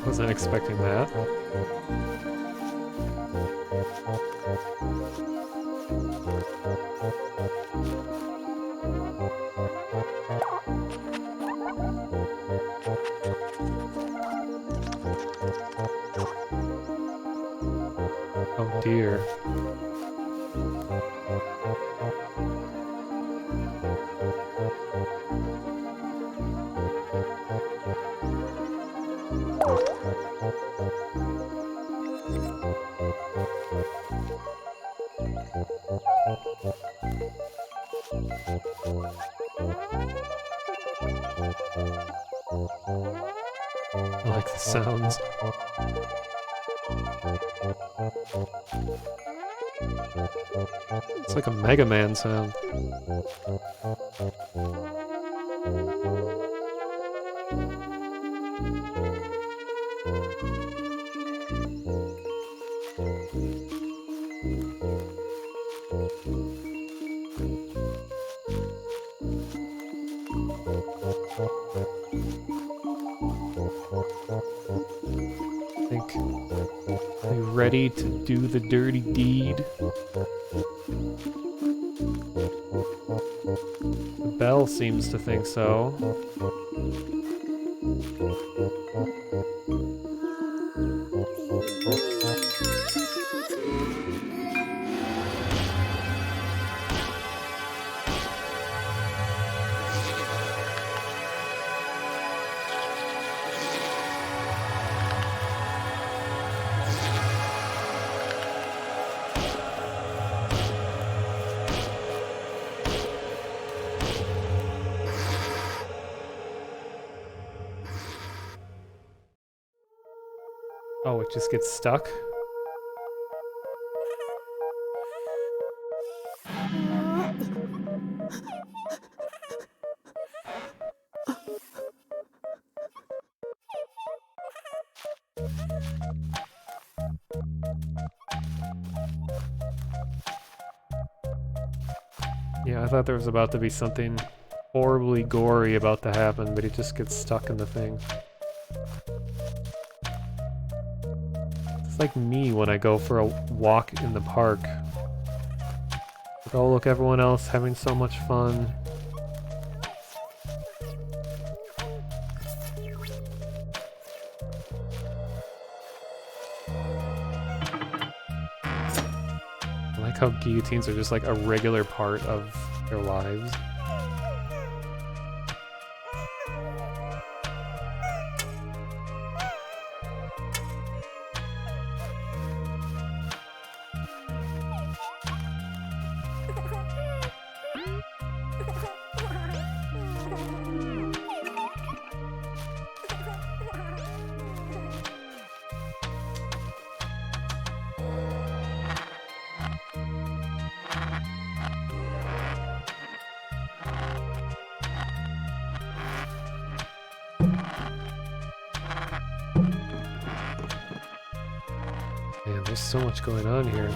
A: Wasn't expecting that. Oh dear. I like the sounds. It's like a Mega Man sound. Are you ready to do the dirty deed? The bell seems to think so. Oh, it just gets stuck? Yeah, I thought there was about to be something horribly gory about to happen, but it just gets stuck in the thing. It's like me when I go for a walk in the park. Like, oh, look, everyone else having so much fun. I like how guillotines are just like a regular part of their lives. Man, there's so much going on here.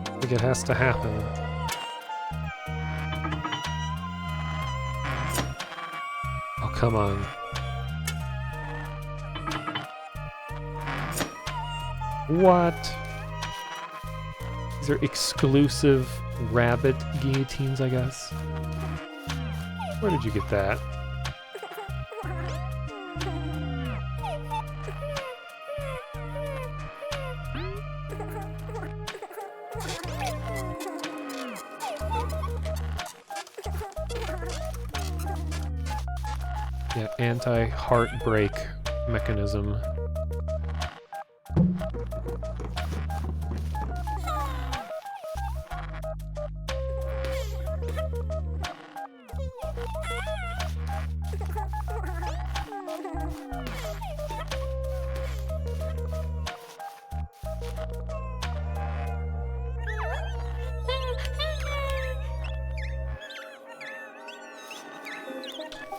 A: I think it has to happen. Oh, come on. What? These are exclusive rabbit guillotines, I guess. Where did you get that? Yeah, anti-heartbreak mechanism.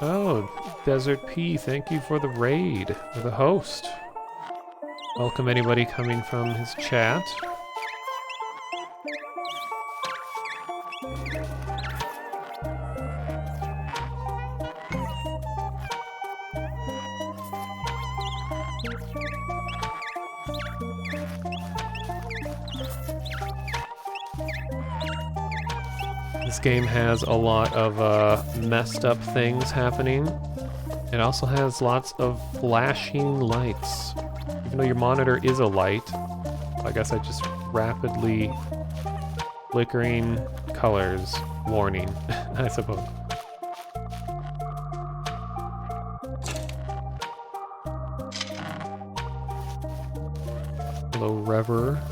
A: Oh, Desert P, thank you for the raid, or the host. Welcome anybody coming from his chat. This game has a lot of messed up things happening. It also has lots of flashing lights. Even though your monitor is a light, I guess I just rapidly flickering colors warning, I suppose. Hello, Rever.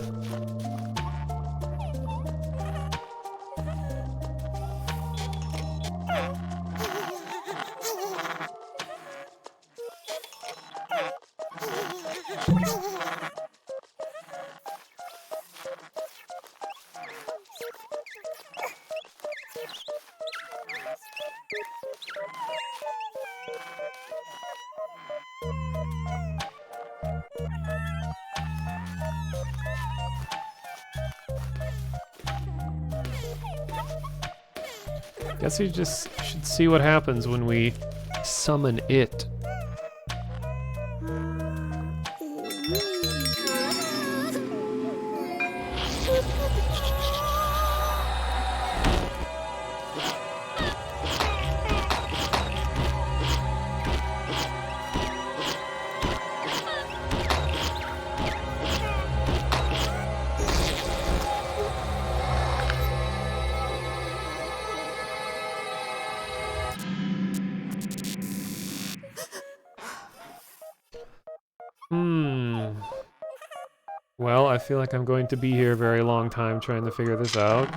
A: Guess we just should see what happens when we summon it. Well, I feel like I'm going to be here a very long time trying to figure this out.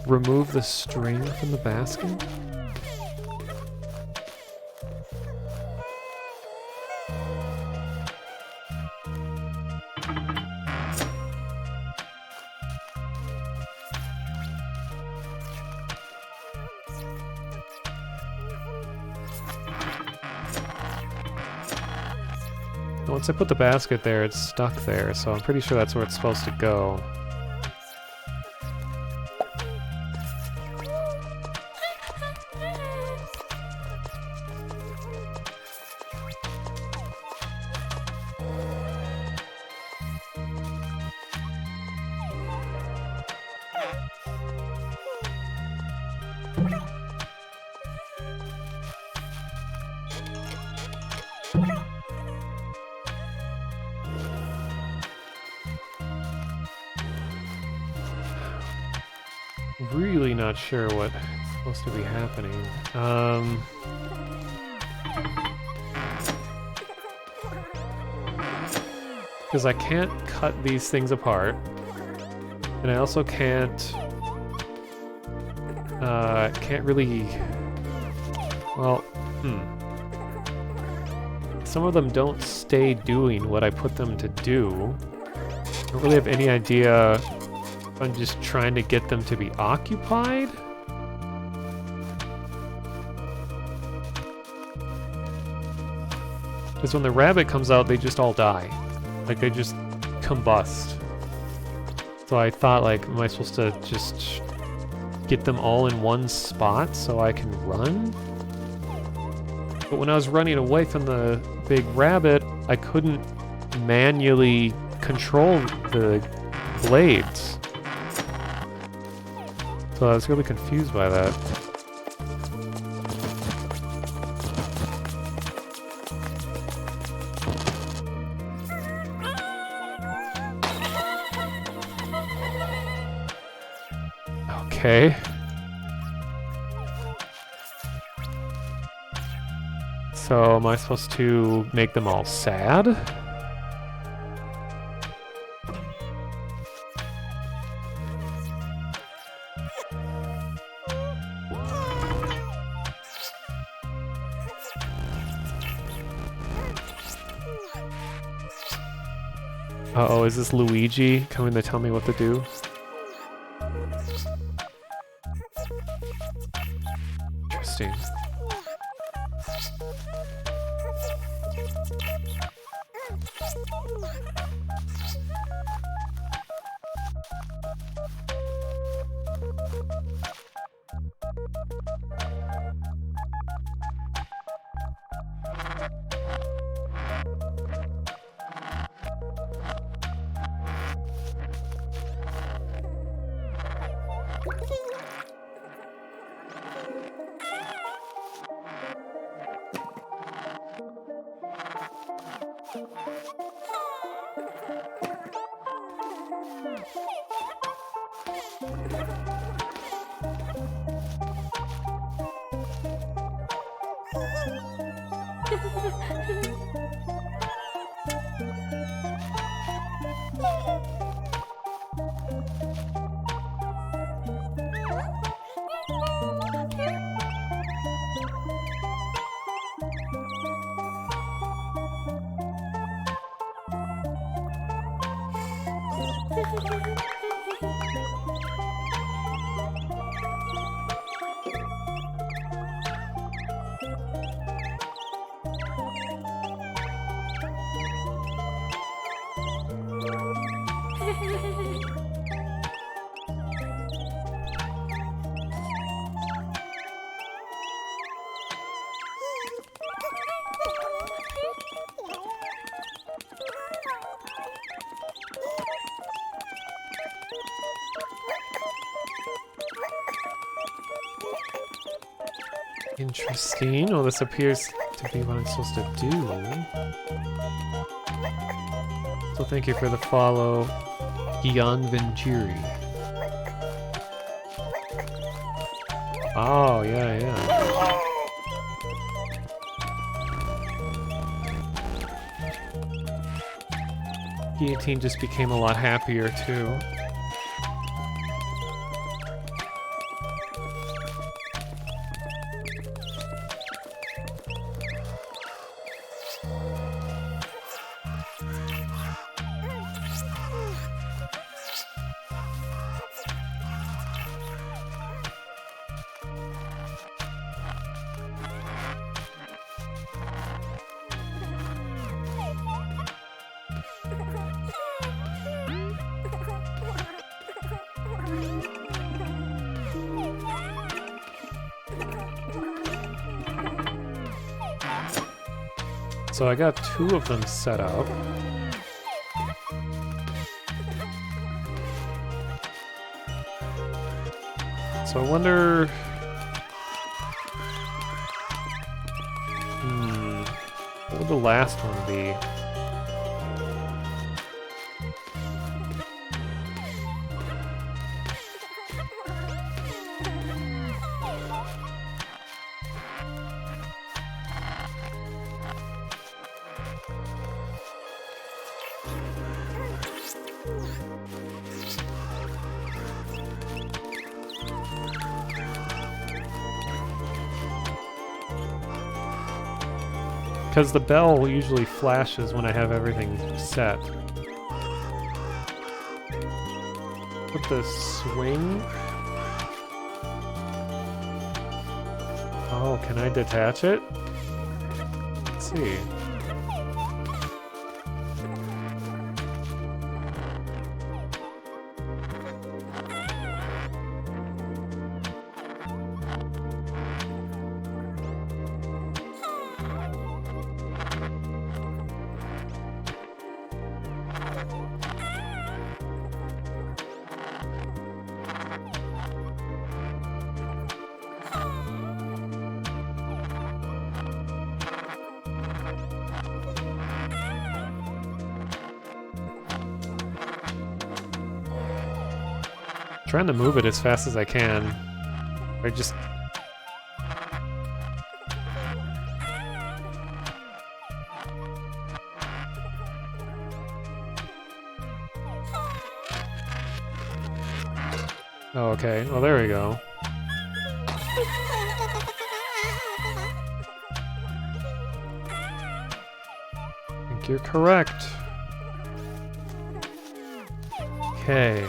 A: Remove the string from the basket? Once I put the basket there, it's stuck there, so I'm pretty sure that's where it's supposed to go. Really not sure what's supposed to be happening. Because I can't cut these things apart, and I also can't really, well, some of them don't stay doing what I put them to do. I don't really have any idea if I'm just trying to get them to be occupied. Because when the rabbit comes out, they just all die. Like, they just combust. So I thought, like, am I supposed to just get them all in one spot so I can run? But when I was running away from the big rabbit, I couldn't manually control the blades. So I was really confused by that. Okay. So am I supposed to make them all sad? Uh-oh, is this Luigi coming to tell me what to do? Interesting. Interesting. Well, this appears to be what I'm supposed to do. So thank you for the follow, Gian Venturi. Oh, yeah, yeah. Guillotine just became a lot happier, too. So I got 2 of them set up. So I wonder... what would the last one be? Because the bell usually flashes when I have everything set. Put the swing... Oh, can I detach it? Let's see. Trying to move it as fast as I can. I just... Oh, okay. Well, there we go. I think you're correct. Okay.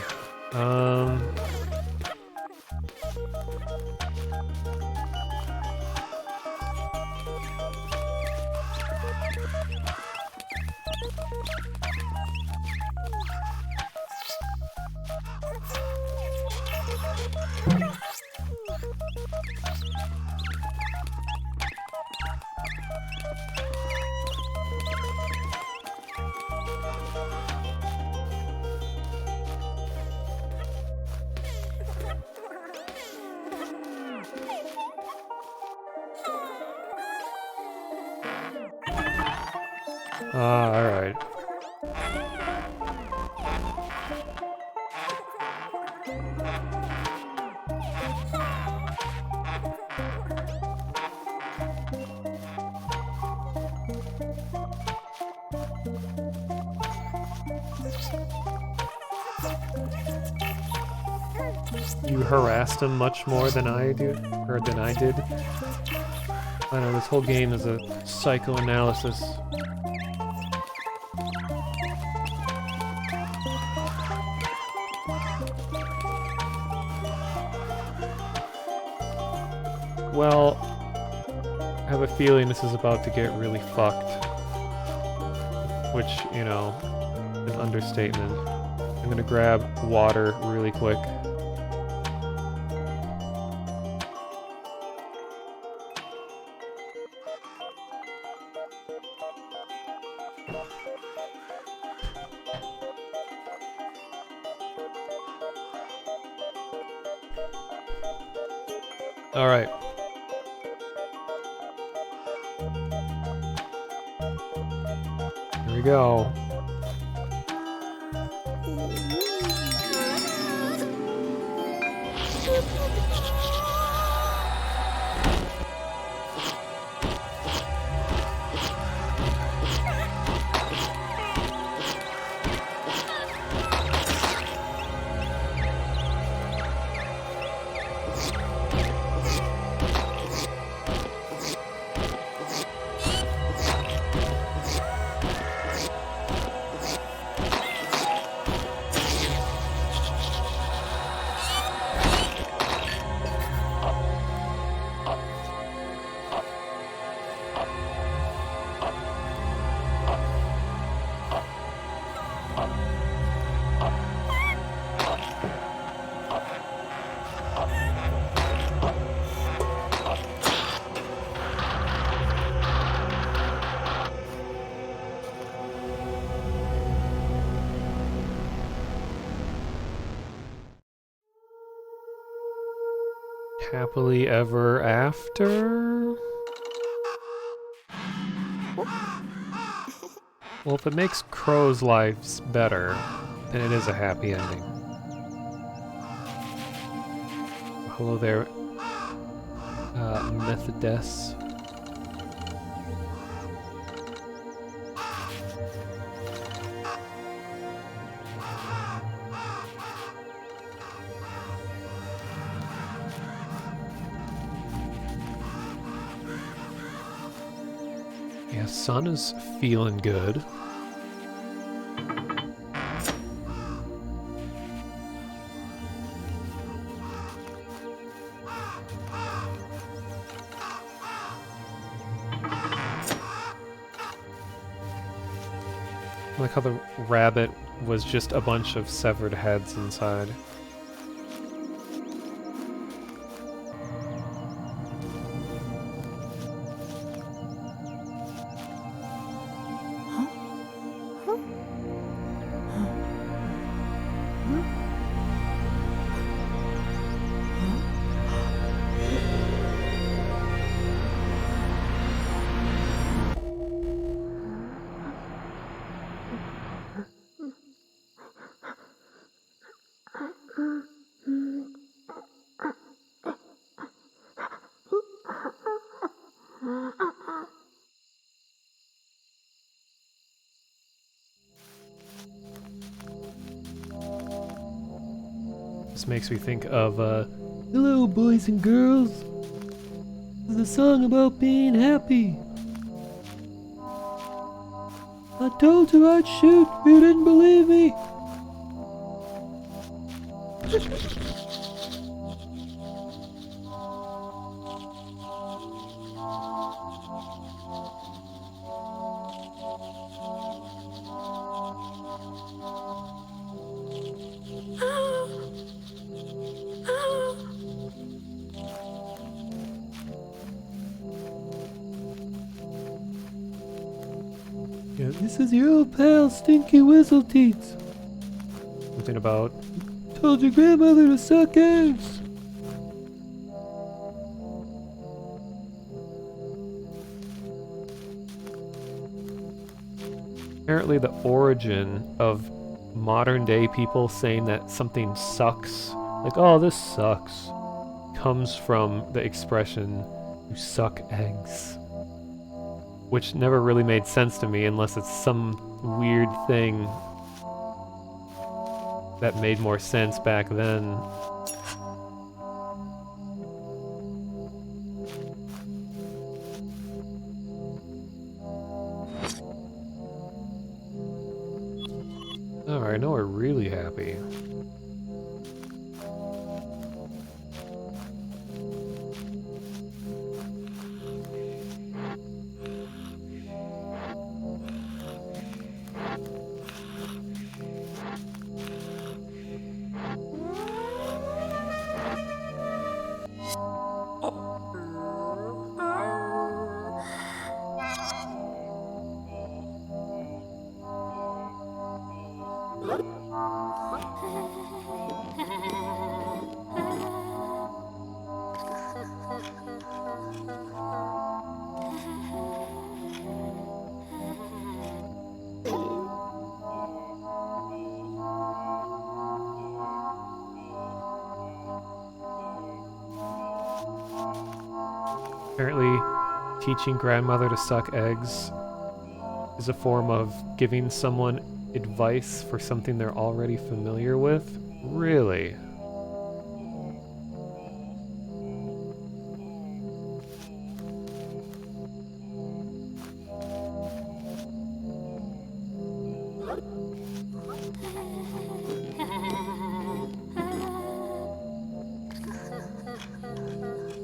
A: Alright. You harassed him much more than I do, or than I did. I know, this whole game is a psychoanalysis. Well, I have a feeling this is about to get really fucked. Which, you know, an understatement. I'm gonna grab water really quick. Alright. Here we go. Happily ever after? Well, if it makes Crow's lives better, then it is a happy ending. Hello there, Methodess. Yeah, Sun is feeling good. I like how the rabbit was just a bunch of severed heads inside. This makes me think of, hello, boys and girls. This is a song about being happy. I told you I'd shoot. You didn't believe me. Yeah, this is your old pal, Stinky Whistleteats. Something about, told your grandmother to suck eggs. Apparently the origin of modern day people saying that something sucks, like, oh, this sucks, comes from the expression, you suck eggs. Which never really made sense to me unless it's some weird thing that made more sense back then. I know are really happy. Apparently, teaching grandmother to suck eggs is a form of giving someone advice for something they're already familiar with. Really?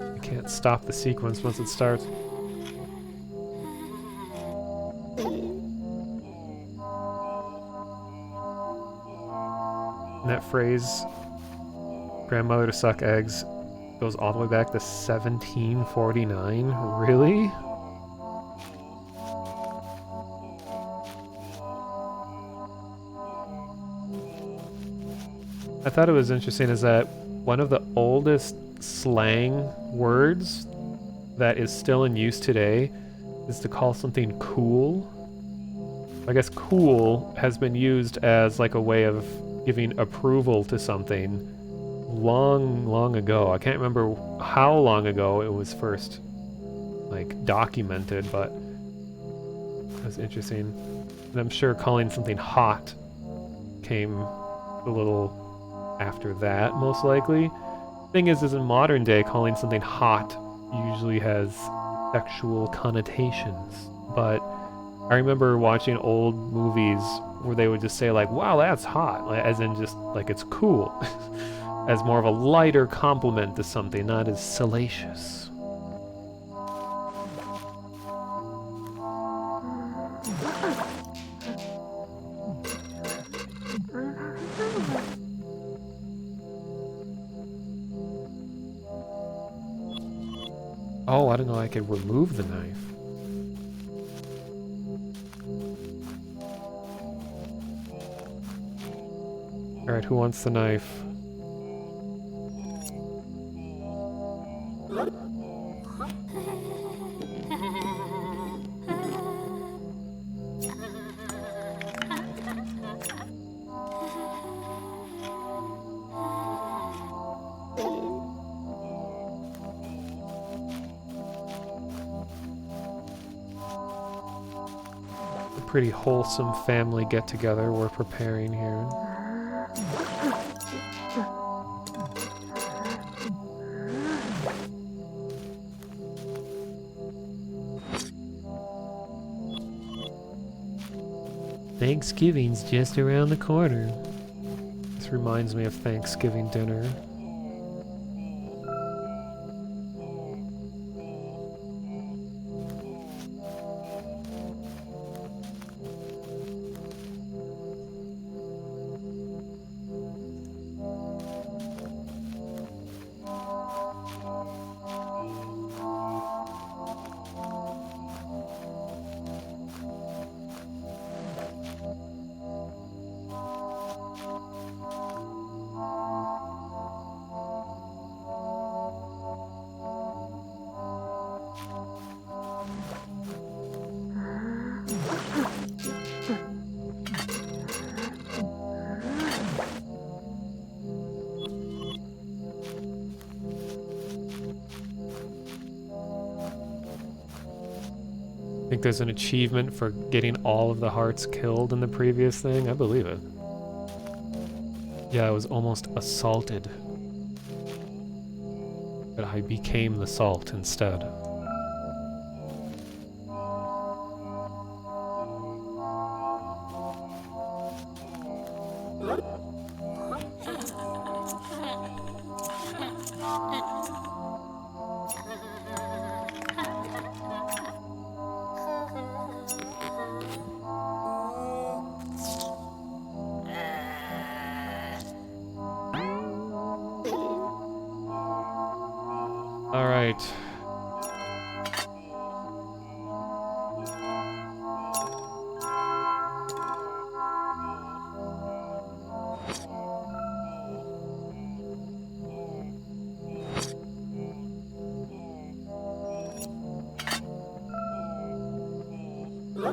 A: I can't stop the sequence once it starts. And that phrase, grandmother to suck eggs, goes all the way back to 1749? Really? I thought it was interesting is that one of the oldest slang words that is still in use today is to call something cool. I guess cool has been used as like a way of giving approval to something long, long ago. I can't remember how long ago it was first like documented, but that's interesting. And I'm sure calling something hot came a little after that, most likely. Thing is in modern day, calling something hot usually has sexual connotations. But I remember watching old movies where they would just say like, wow, that's hot, like, as in just like it's cool. As more of a lighter compliment to something, not as salacious. Oh, I didn't know I could remove the knife. Alright, who wants the knife? A pretty wholesome family get-together we're preparing here. Thanksgiving's just around the corner. This reminds me of Thanksgiving dinner. I think there's an achievement for getting all of the hearts killed in the previous thing. I believe it. Yeah, I was almost assaulted. But I became the salt instead. Huh.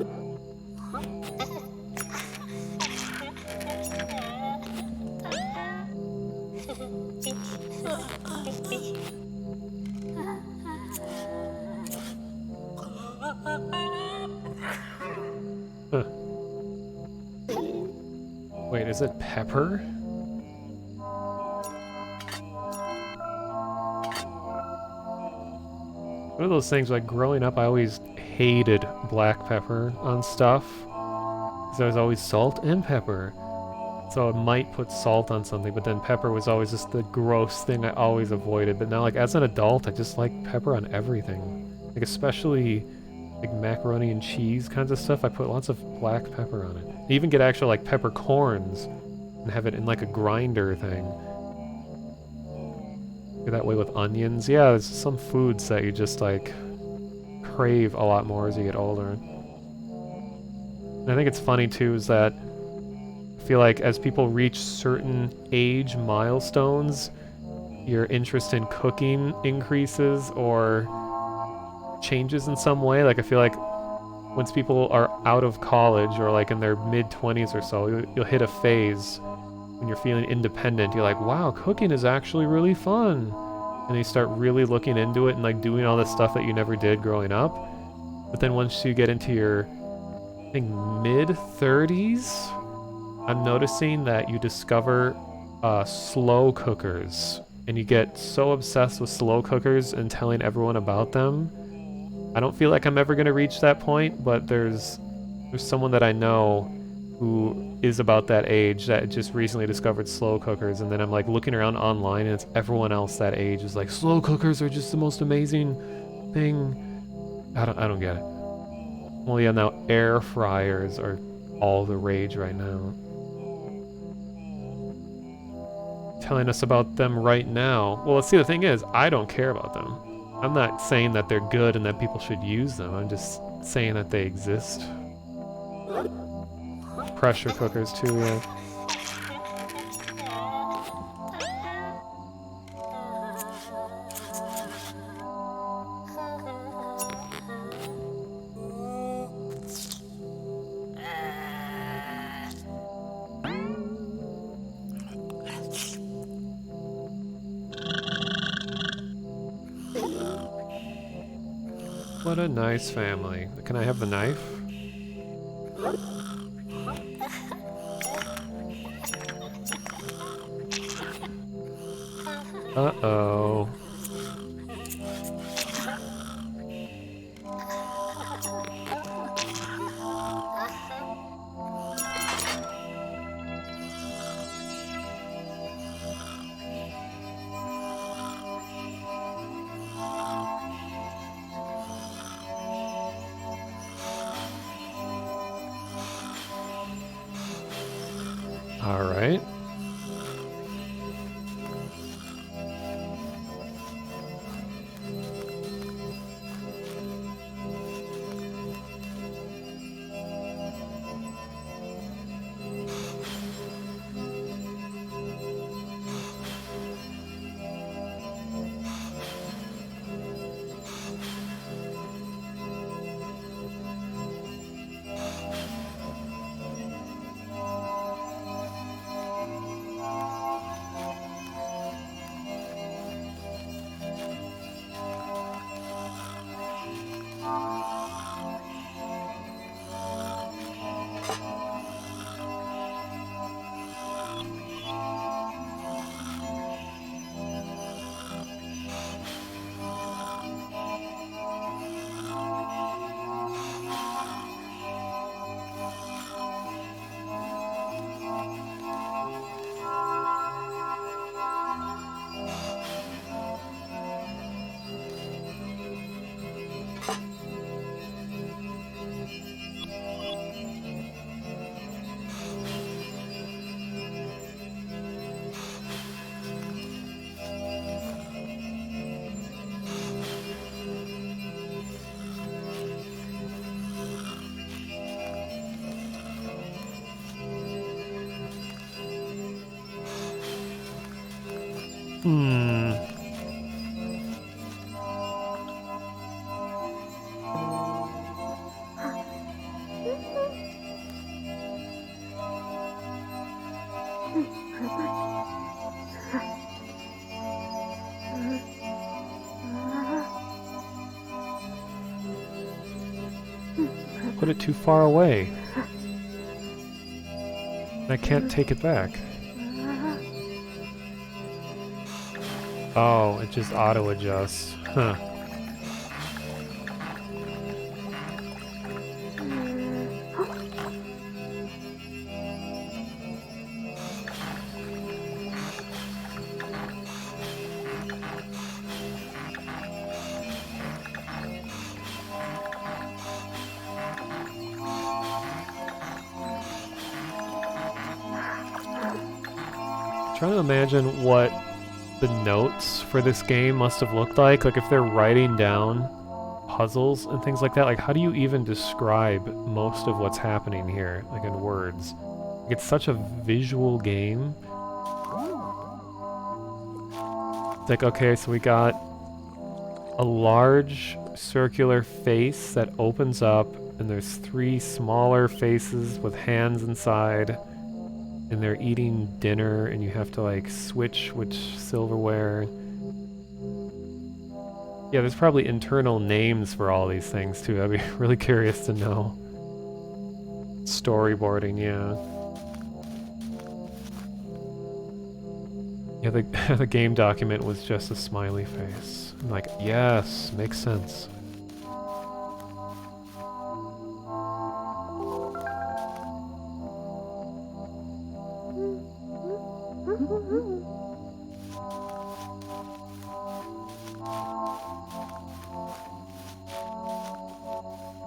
A: Wait, is it Pepper? One of those things, like growing up, I always hated black pepper on stuff. Because there was always salt and pepper. So I might put salt on something, but then pepper was always just the gross thing I always avoided. But now, like, as an adult, I just like pepper on everything. Like, especially, like, macaroni and cheese kinds of stuff, I put lots of black pepper on it. I even get actual, like, peppercorns and have it in, like, a grinder thing. That way with onions. Yeah, there's some foods that you just, like, crave a lot more as you get older. And I think it's funny, too, is that I feel like as people reach certain age milestones, your interest in cooking increases or changes in some way. Like, I feel like once people are out of college or like in their mid-20s or so, you'll hit a phase when you're feeling independent. You're like, wow, cooking is actually really fun. And you start really looking into it and like doing all this stuff that you never did growing up. But then once you get into your, I think, mid-30s, I'm noticing that you discover slow cookers. And you get so obsessed with slow cookers and telling everyone about them. I don't feel like I'm ever going to reach that point, but there's someone that I know who is about that age that just recently discovered slow cookers, and then I'm like looking around online and it's everyone else that age is like, slow cookers are just the most amazing thing. I don't get it. Well, yeah, now air fryers are all the rage right now. Telling us about them right now. Well, see, the thing is, I don't care about them. I'm not saying that they're good and that people should use them. I'm just saying that they exist. Pressure cookers too, yeah. What a nice family. Can I have the knife? Uh-oh. All right. Hmm. Put it too far away. I can't take it back. Oh, it just auto-adjusts. Huh. Trying to imagine what the notes for this game must have looked like if they're writing down puzzles and things like that. Like, how do you even describe most of what's happening here, like in words? Like, it's such a visual game. It's like, okay, so we got a large circular face that opens up, and there's 3 smaller faces with hands inside. And they're eating dinner, and you have to like switch which silverware. Yeah, there's probably internal names for all these things too. I'd be really curious to know. Storyboarding, yeah. Yeah, the game document was just a smiley face. I'm like, yes, makes sense.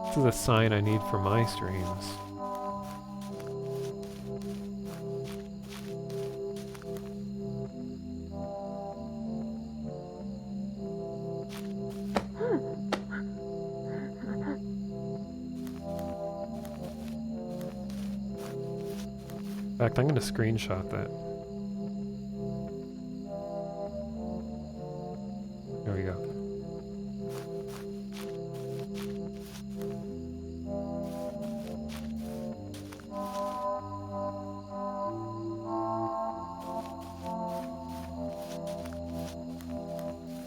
A: This is a sign I need for my streams. In fact, I'm going to screenshot that. There we go.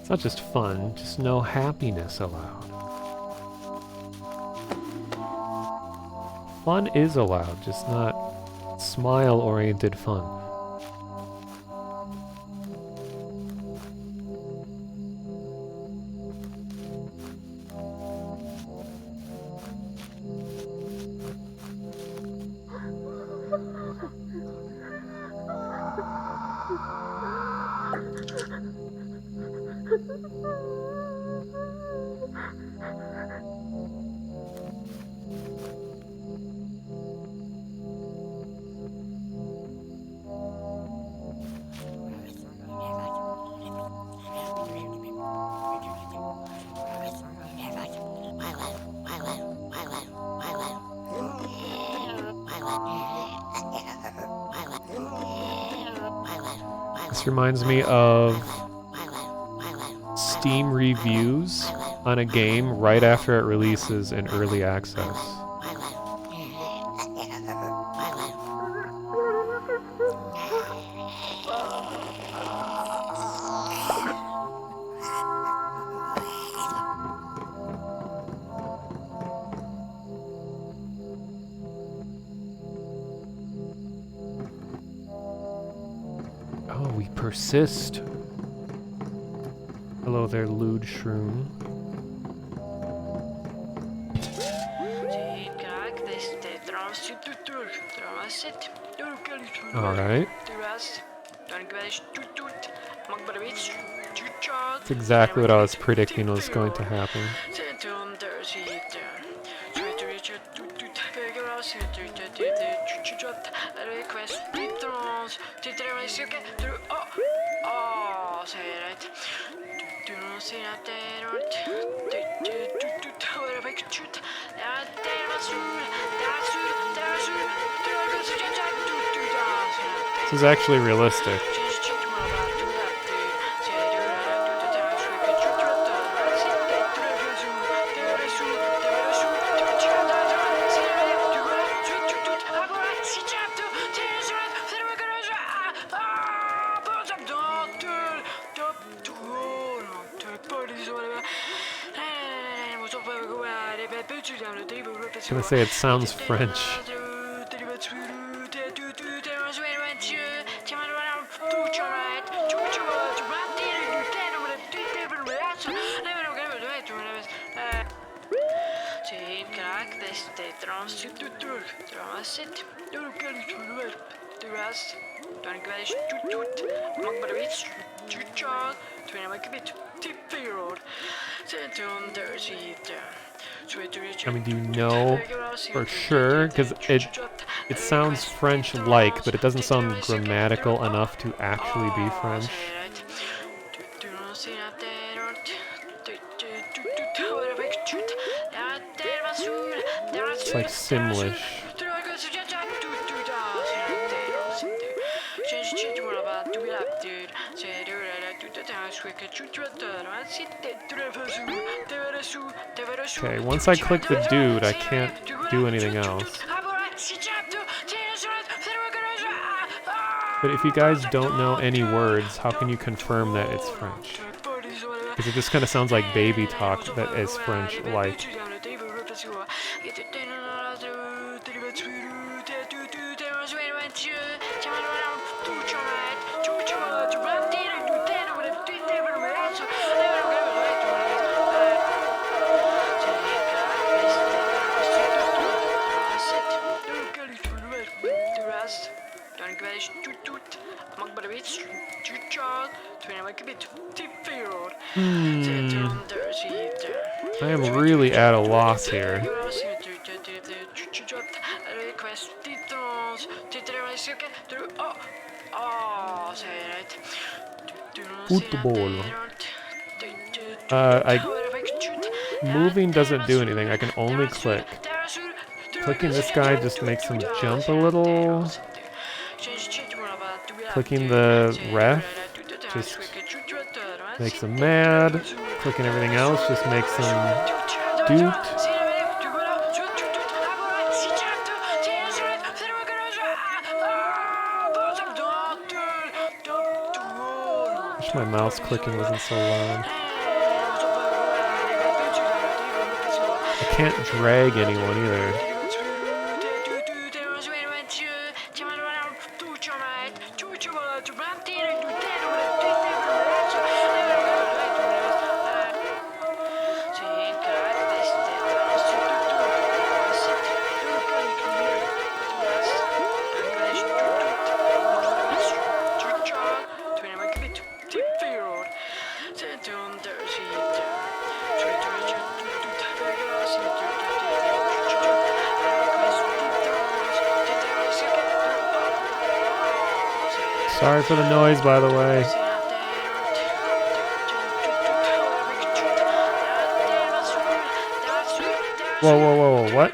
A: It's not just fun, just no happiness allowed. Fun is allowed, just not smile-oriented fun. This reminds me of Steam reviews on a game right after it releases in early access. Oh, we persist. Hello there, lewd shroom. Alright. That's exactly what I was predicting was going to happen. This is actually realistic. gonna say it sounds French. I mean, do you know for sure? Because it sounds French-like, but it doesn't sound grammatical enough to actually be French. It's like Simlish. Okay, once I click the dude, I can't do anything else. But if you guys don't know any words, how can you confirm that it's French? Because it just kind of sounds like baby talk that is French-like. I am really at a loss here. Football. Moving doesn't do anything. I can only click. Clicking this guy just makes him jump a little. Clicking the ref just makes him mad. Clicking everything else just makes him doot. Wish my mouse clicking wasn't so loud. I can't drag anyone either. Sorry for the noise, by the way. Whoa, whoa, whoa, whoa, what?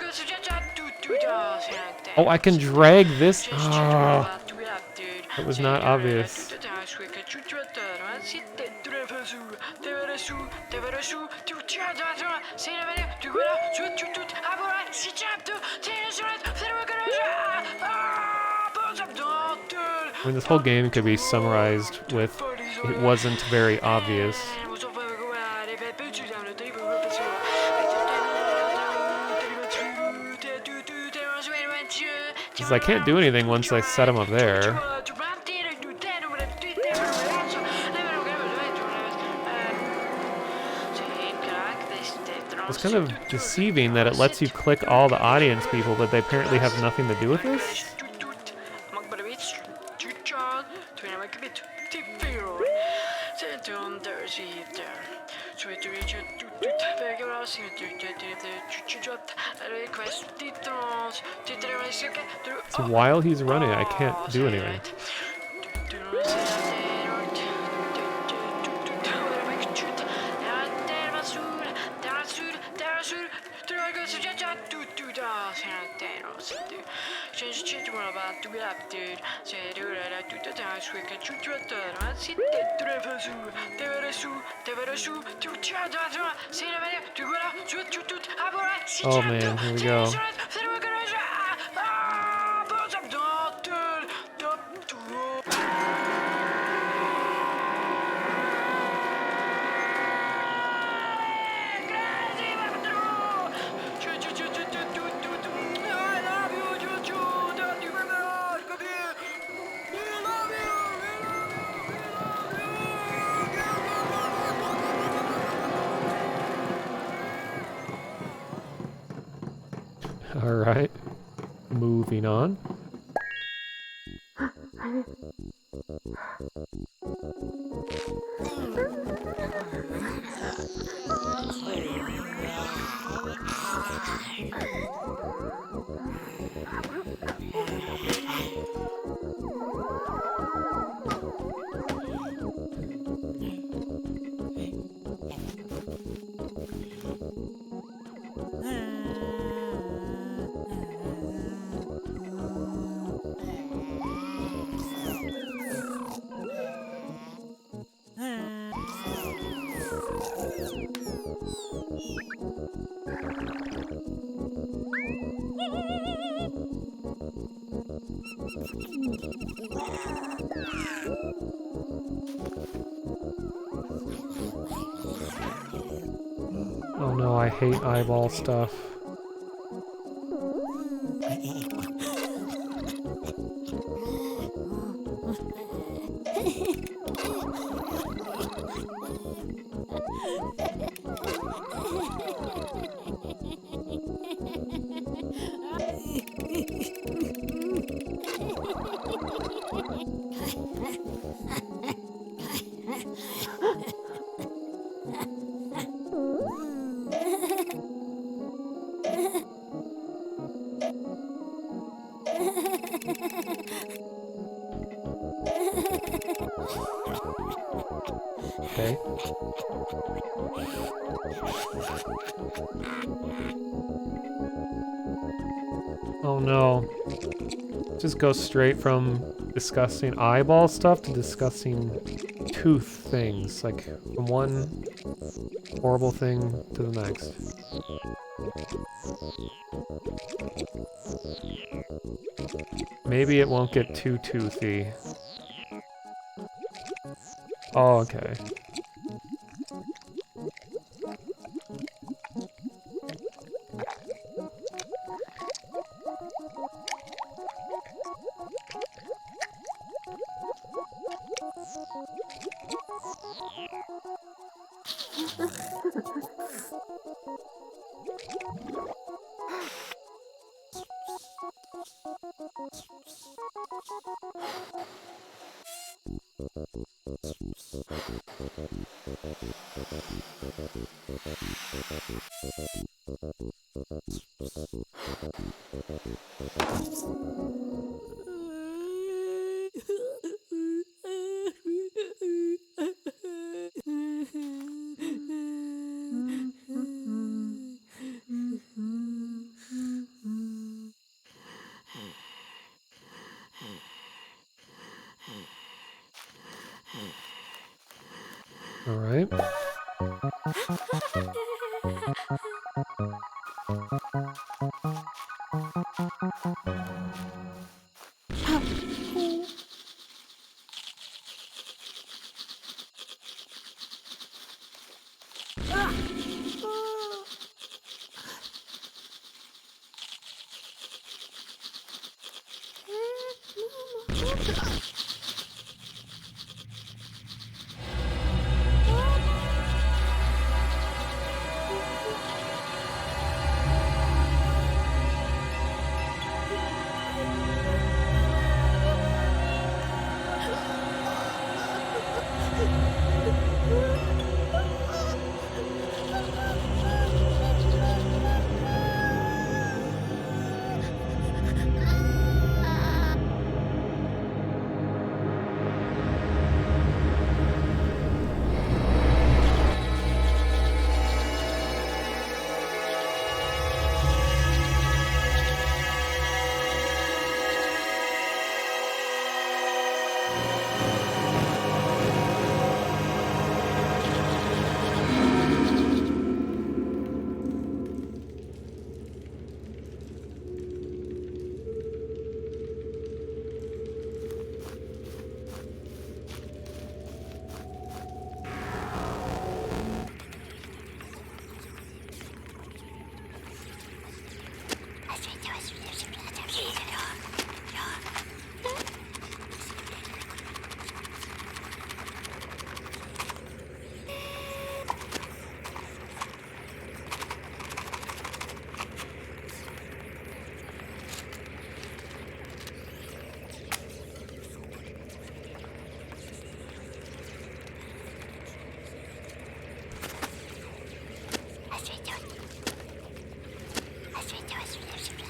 A: Oh, I can drag this? Oh, it was not obvious. I mean, this whole game could be summarized with, it wasn't very obvious. Because I can't do anything once I set him up there. It's kind of deceiving that it lets you click all the audience people, but they apparently have nothing to do with this. So while he's running, I can't do anything. Oh man, here we go. Alright. Moving on. Oh no, I hate eyeball stuff. Okay. Oh no. Just go straight from discussing eyeball stuff to discussing tooth things. Like, from one horrible thing to the next. Maybe it won't get too toothy. Oh, okay. All right.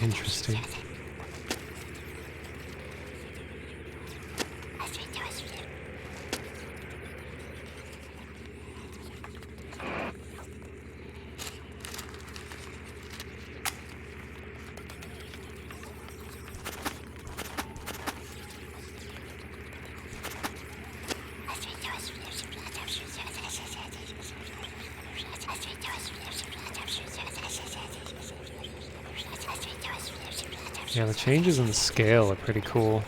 A: Interesting. Yeah, the changes in the scale are pretty cool.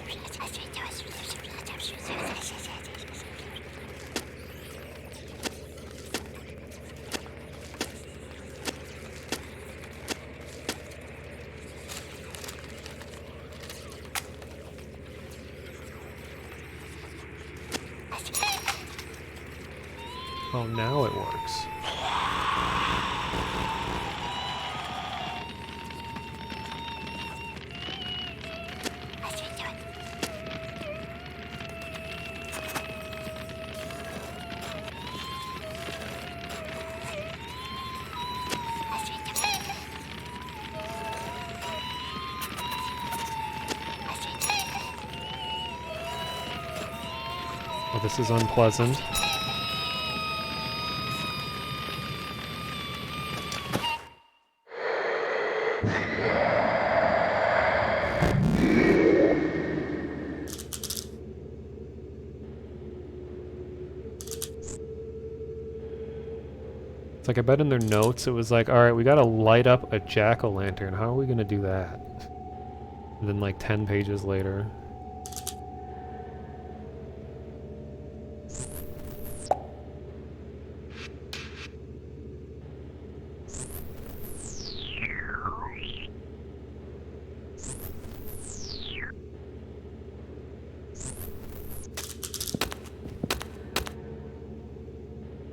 A: Oh, now it works. Well, this is unpleasant. It's like I bet in their notes it was like, alright, we gotta light up a jack-o'-lantern. How are we gonna do that? And then like 10 pages later.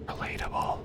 A: Relatable.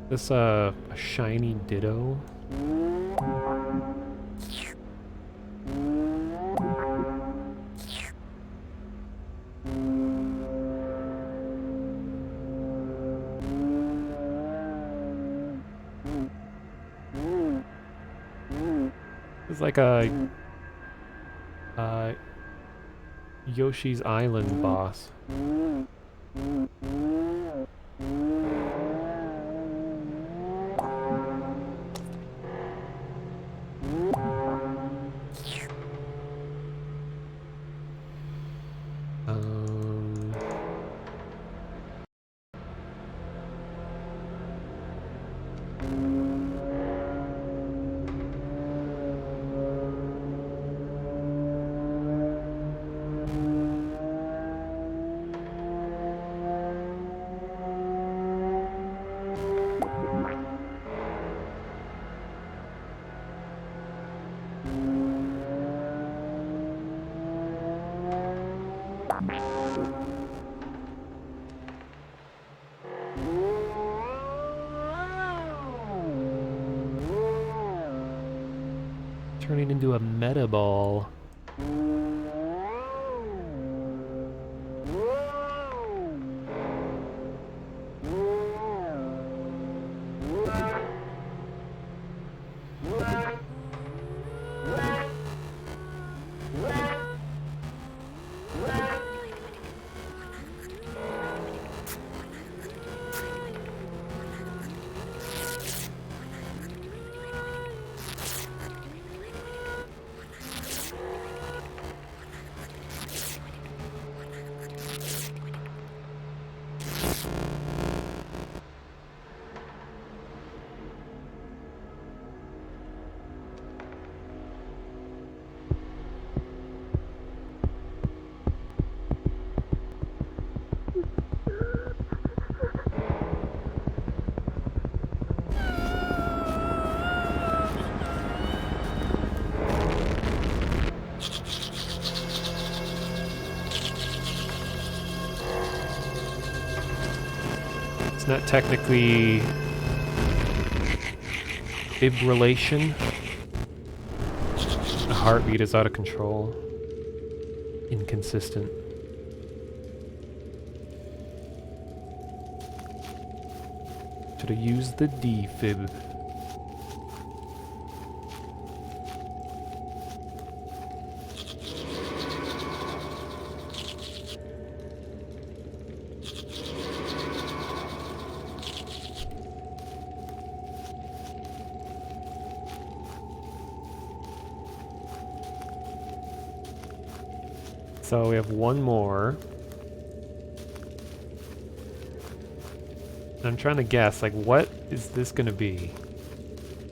A: This, a shiny ditto? It's like a Yoshi's Island boss. Turning into a meta ball. It's not technically fibrillation. The heartbeat is out of control. Inconsistent. Should have used the defib. So we have one more. I'm trying to guess, like, what is this gonna be?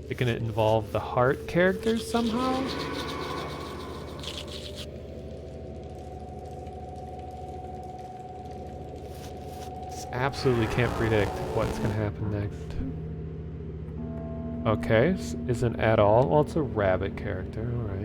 A: Is it gonna involve the heart characters somehow? Just absolutely can't predict what's gonna happen next. Okay, isn't at all. Well, it's a rabbit character, alright.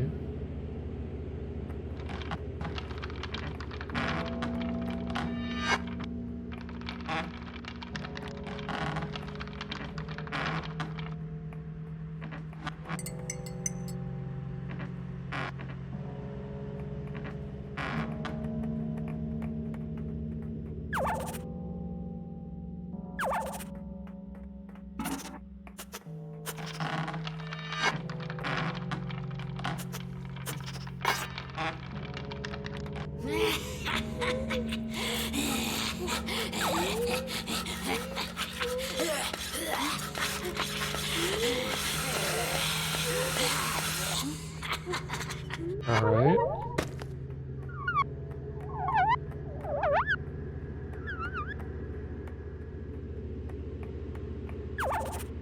A: Alright.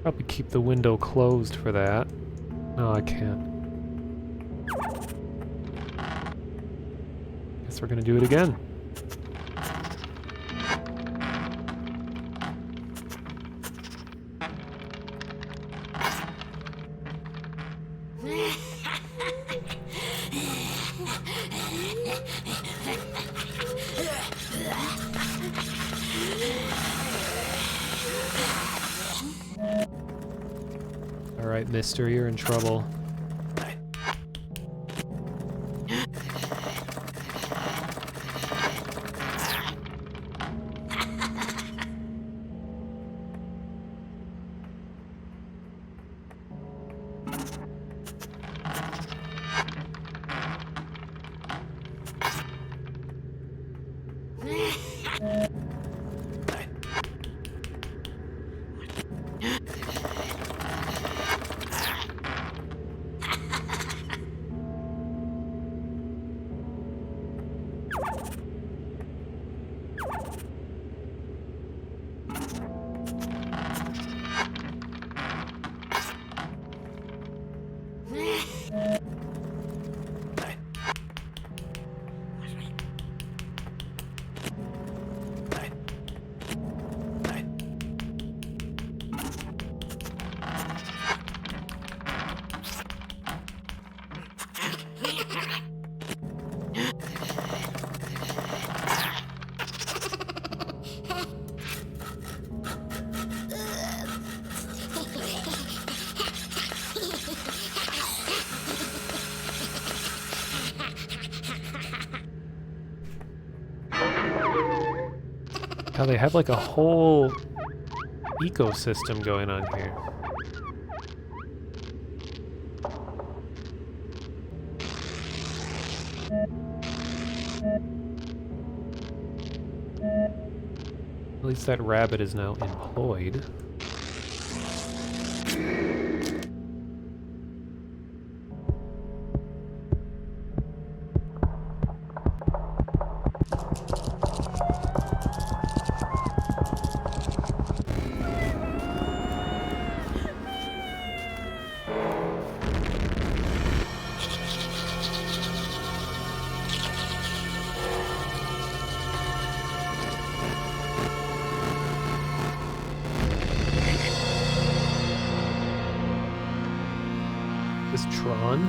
A: Probably keep the window closed for that. No, I can't. Guess we're gonna do it again. Alright, mister, you're in trouble. How they have like a whole ecosystem going on here. At least that rabbit is now employed. This Tron?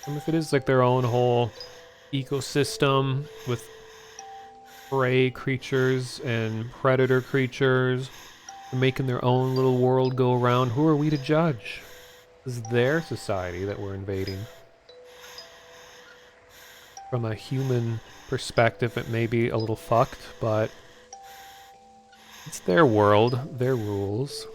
A: If it is like their own whole ecosystem with prey creatures and predator creatures, making their own little world go around, who are we to judge? This is their society that we're invading. From a human perspective, it may be a little fucked, but it's their world, their rules.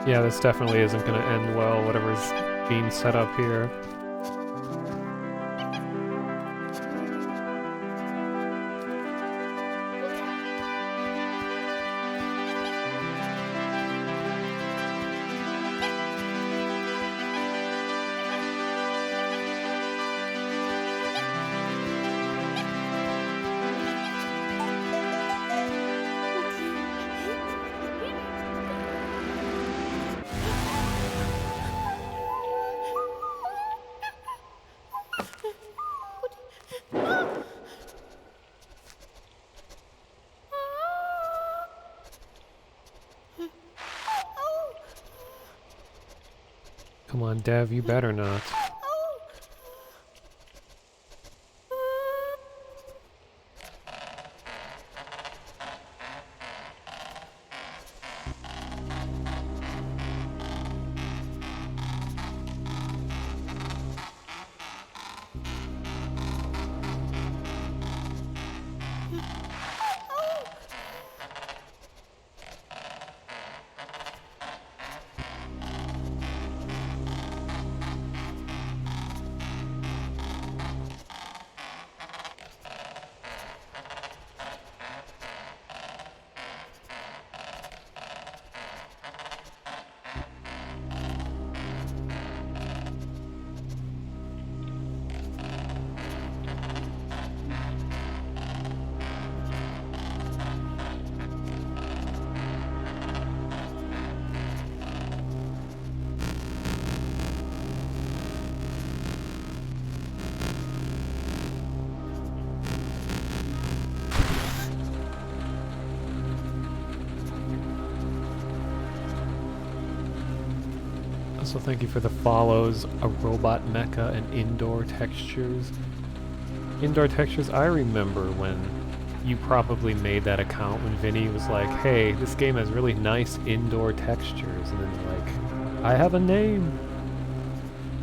A: Yeah, this definitely isn't going to end well, whatever's being set up here. Come on, Dev, you better not. So thank you for the follows, a robot mecha and indoor textures. Indoor textures, I remember when you probably made that account when Vinny was like, hey, this game has really nice indoor textures, and then you're like, I have a name.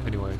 A: Anyway.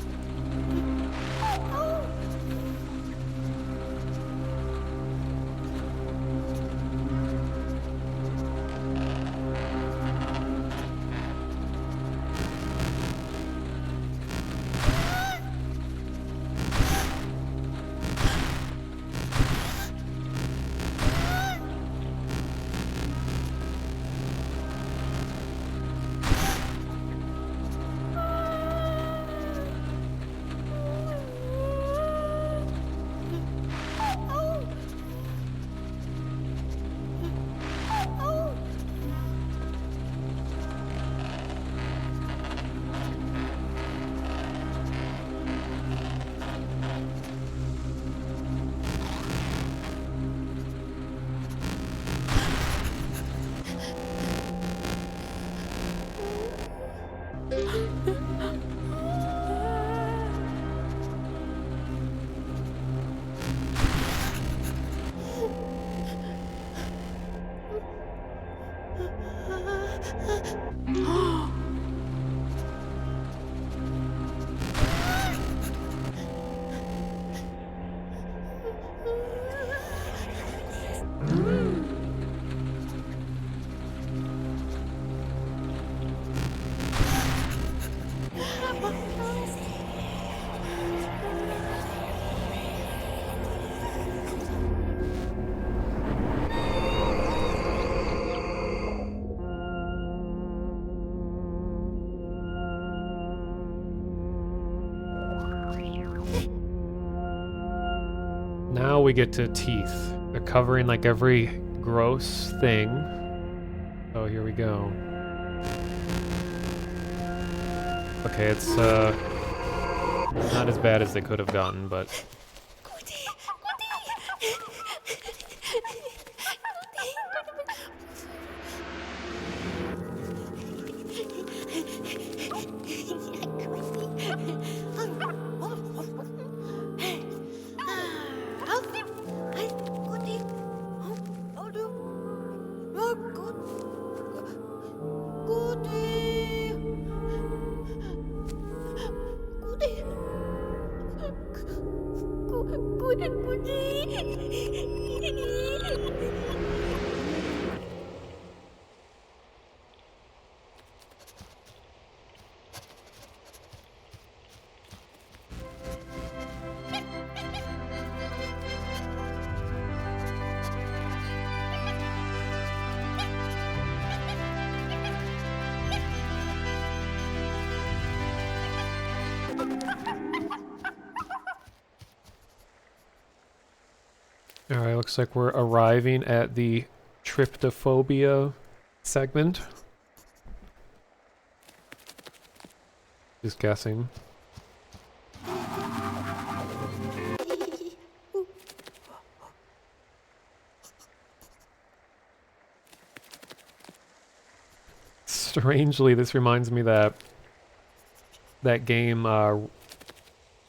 A: now we get to teeth. They're covering like every gross thing. Oh, here we go. Okay, it's not as bad as they could have gotten, but alright, looks like we're arriving at the tryptophobia segment. Just guessing. Strangely, this reminds me that game, what's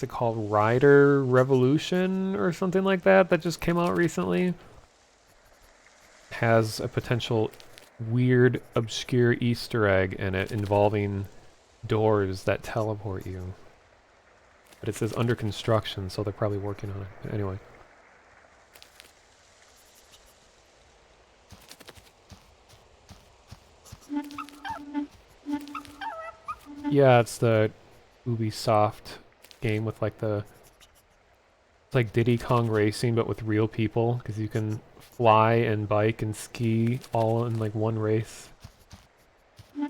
A: it called? Rider Revolution or something like that just came out recently. Has a potential weird, obscure Easter egg in it involving doors that teleport you. But it says under construction, so they're probably working on it. Anyway. Yeah, it's the Ubisoft game with like the... It's like Diddy Kong Racing, but with real people, because you can fly and bike and ski all in like one race. I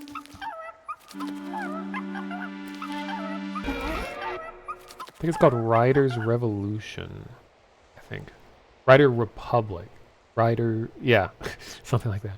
A: think it's called Riders Revolution, I think. Rider Republic. Rider... yeah, something like that.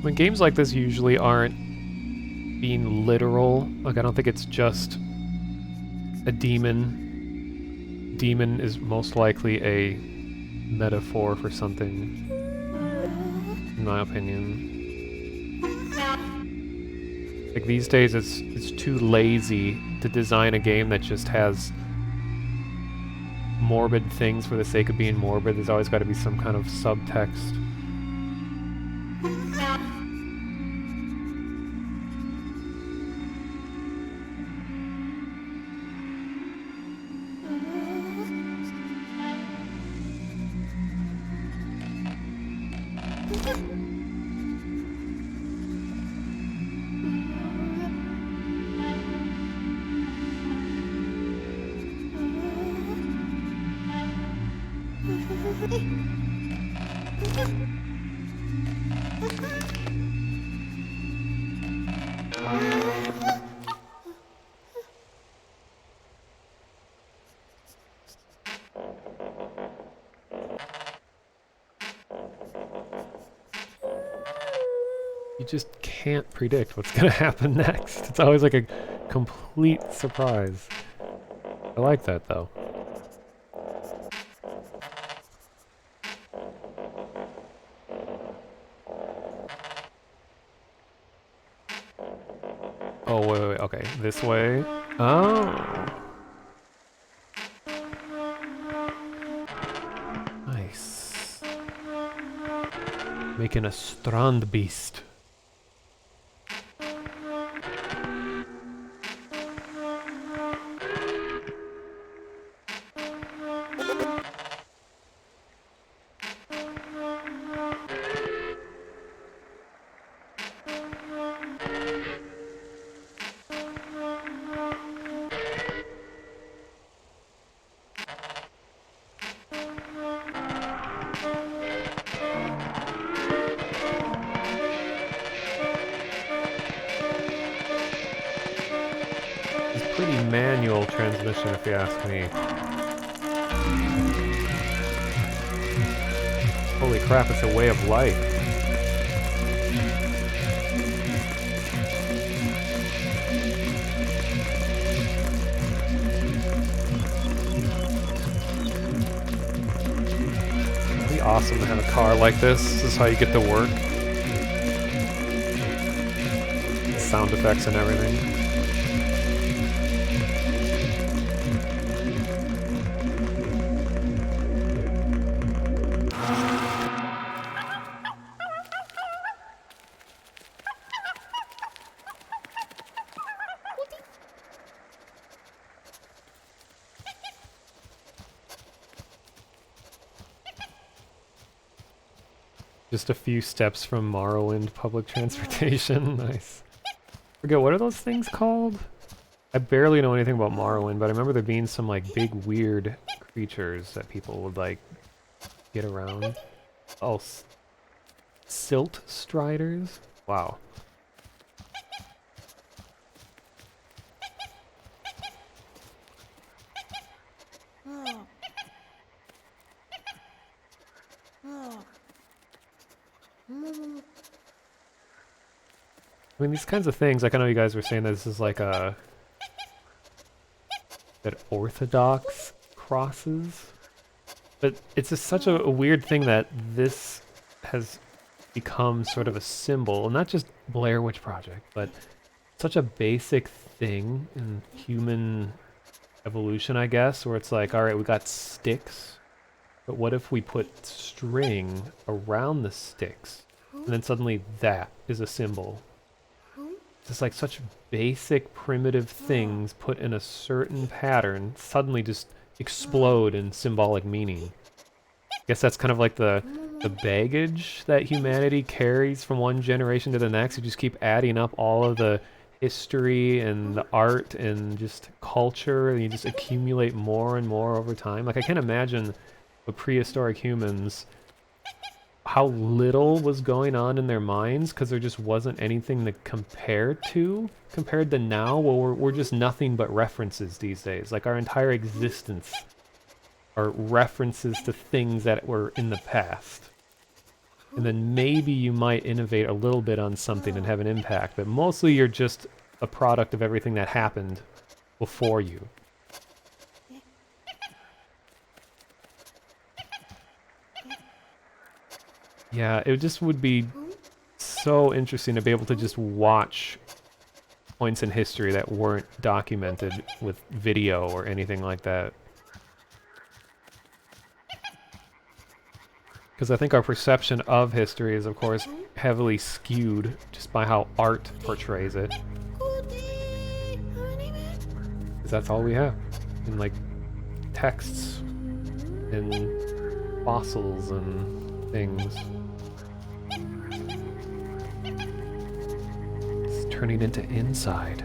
A: When games like this usually aren't being literal, like I don't think it's just a demon. Demon is most likely a metaphor for something, in my opinion. Like these days it's too lazy to design a game that just has morbid things for the sake of being morbid. There's always got to be some kind of subtext. You just can't predict what's gonna happen next. It's always like a complete surprise. I like that though. Oh, wait, okay. This way. Oh. Nice. Making a strand beast. manual transmission, if you ask me. Holy crap, it's a way of life. It'd be awesome to have a car like this. This is how you get to work. Sound effects and everything. Just a few steps from Morrowind public transportation. Nice. Forget, what are those things called? I barely know anything about Morrowind, but I remember there being some like big weird creatures that people would like get around. Oh, silt striders? Wow. I mean, these kinds of things, like I know you guys were saying that this is like a... that Orthodox crosses? But it's just such a weird thing that this has become sort of a symbol, not just Blair Witch Project, but such a basic thing in human evolution, I guess, where it's like, alright, we got sticks, but what if we put string around the sticks? And then suddenly that is a symbol. Just like such basic, primitive things put in a certain pattern suddenly just explode in symbolic meaning. I guess that's kind of like the baggage that humanity carries from one generation to the next. You just keep adding up all of the history and the art and just culture, and you just accumulate more and more over time. Like, I can't imagine with prehistoric humans how little was going on in their minds, because there just wasn't anything to compare to, compared to now, where we're just nothing but references these days. Like, our entire existence are references to things that were in the past. And then maybe you might innovate a little bit on something and have an impact, but mostly you're just a product of everything that happened before you. Yeah, it just would be so interesting to be able to just watch points in history that weren't documented with video or anything like that. Because I think our perception of history is, of course, heavily skewed just by how art portrays it. Because that's all we have. In, like, texts and fossils and things. It's turning into Inside.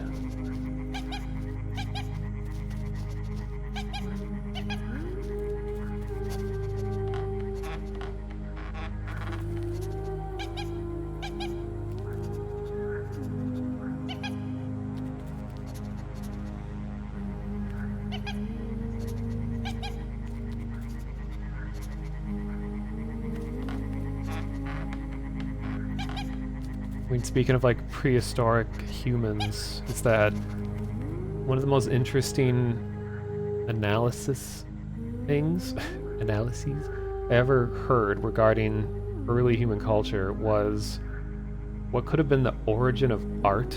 A: I mean, speaking of like prehistoric humans, it's that one of the most interesting analyses I ever heard regarding early human culture was what could have been the origin of art,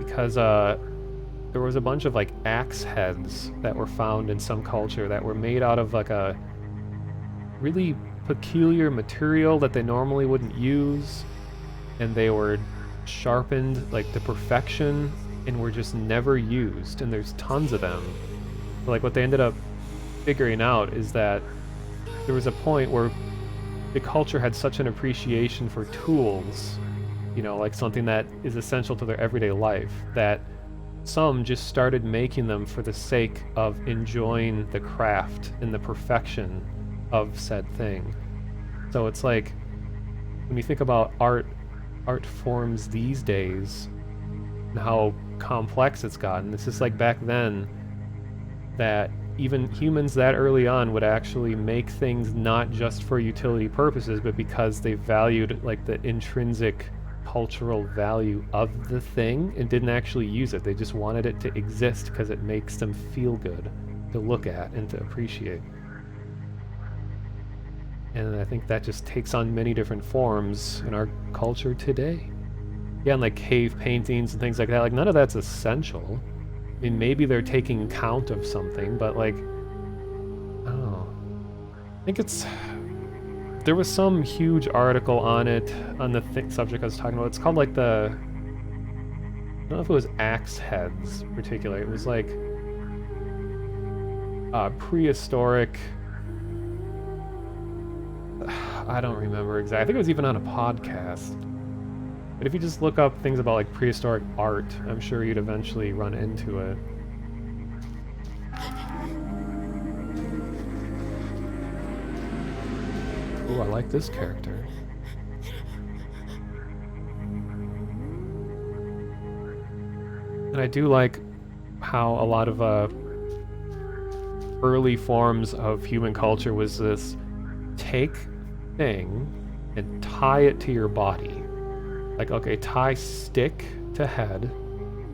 A: because there was a bunch of like axe heads that were found in some culture that were made out of like a really peculiar material that they normally wouldn't use. And they were sharpened like to perfection and were just never used, and there's tons of them. But, like, what they ended up figuring out is that there was a point where the culture had such an appreciation for tools, you know, like something that is essential to their everyday life, that some just started making them for the sake of enjoying the craft and the perfection of said thing. So it's like, when you think about art forms these days, and how complex it's gotten. It's just like back then that even humans that early on would actually make things not just for utility purposes, but because they valued like the intrinsic cultural value of the thing and didn't actually use it. They just wanted it to exist because it makes them feel good to look at and to appreciate. And I think that just takes on many different forms in our culture today. Yeah, and like cave paintings and things like that, like none of that's essential. I mean, maybe they're taking count of something, but like, I don't know. I think it's... There was some huge article on it, on the subject I was talking about. It's called like the... I don't know if it was axe heads, particularly. It was like... prehistoric... I don't remember exactly. I think it was even on a podcast. But if you just look up things about like prehistoric art, I'm sure you'd eventually run into it. Ooh, I like this character. And I do like how a lot of early forms of human culture was this take thing and tie it to your body. Like, okay, tie stick to head,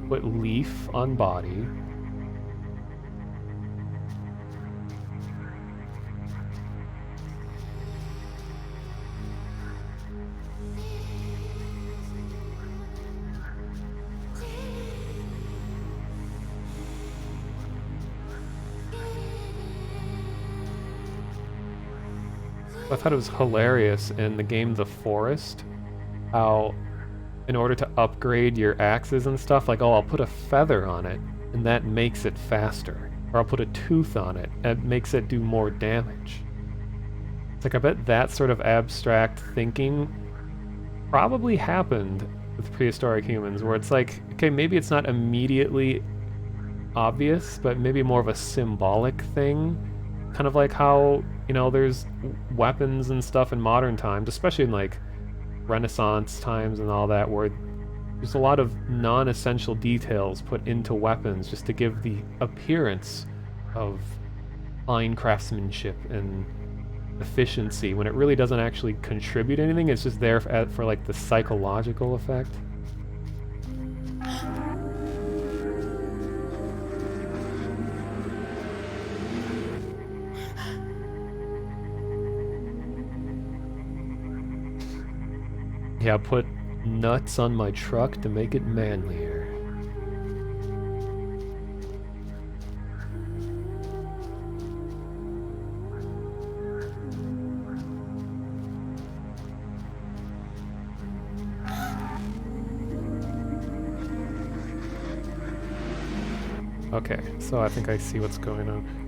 A: put leaf on body. I thought it was hilarious in the game The Forest, how in order to upgrade your axes and stuff, like, oh, I'll put a feather on it, and that makes it faster. Or I'll put a tooth on it, and it makes it do more damage. It's like, I bet that sort of abstract thinking probably happened with prehistoric humans, where it's like, okay, maybe it's not immediately obvious, but maybe more of a symbolic thing. Kind of like how, you know, there's weapons and stuff in modern times, especially in like Renaissance times and all that, where there's a lot of non-essential details put into weapons just to give the appearance of fine craftsmanship and efficiency, when it really doesn't actually contribute anything. It's just there for like the psychological effect. Yeah, put nuts on my truck to make it manlier. Okay, so I think I see what's going on.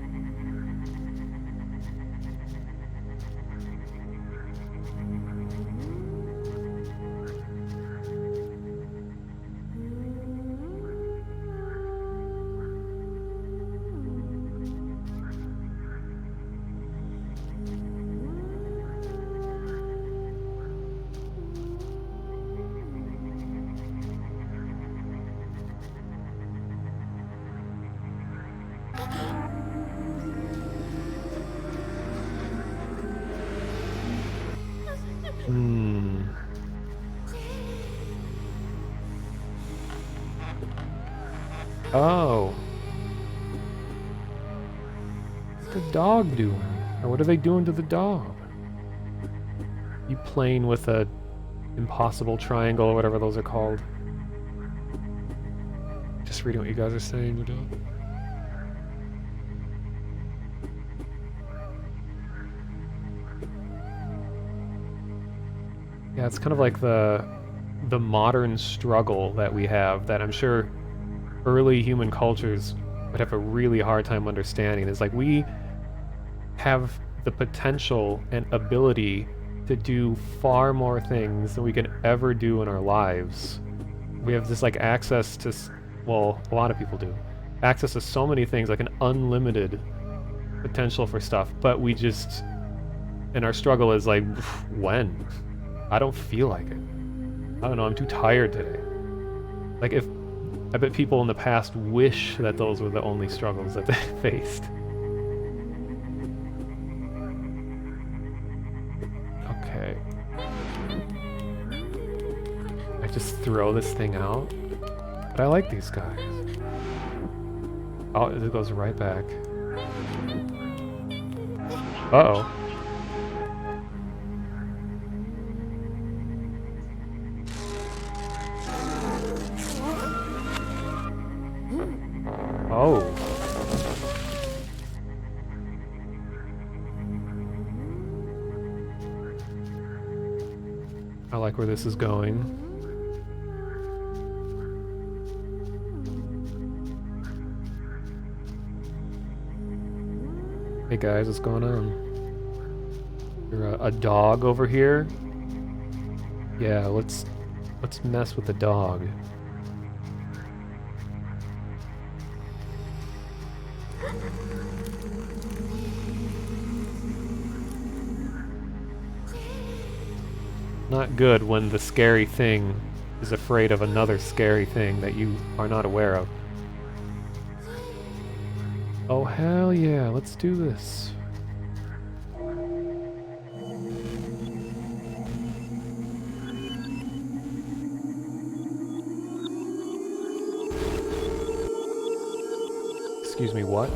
A: Oh. What's the dog doing? Or what are they doing to the dog? You playing with a impossible triangle or whatever those are called. Just reading what you guys are saying, dog. Yeah, it's kind of like the modern struggle that we have, that I'm sure early human cultures would have a really hard time understanding. Is like, we have the potential and ability to do far more things than we could ever do in our lives. We have this like access to, well, a lot of people do, access to so many things, like an unlimited potential for stuff, but we just, and our struggle is like, when? I don't feel like it. I don't know, I'm too tired today. Like, if I bet people in the past wish that those were the only struggles that they faced. Okay. I just throw this thing out? But I like these guys. Oh, it goes right back. Uh-oh. Oh. I like where this is going. Hey guys, what's going on? You're a dog over here? Yeah, let's mess with the dog. Not good when the scary thing is afraid of another scary thing that you are not aware of. Oh hell yeah, let's do this. Excuse me, what?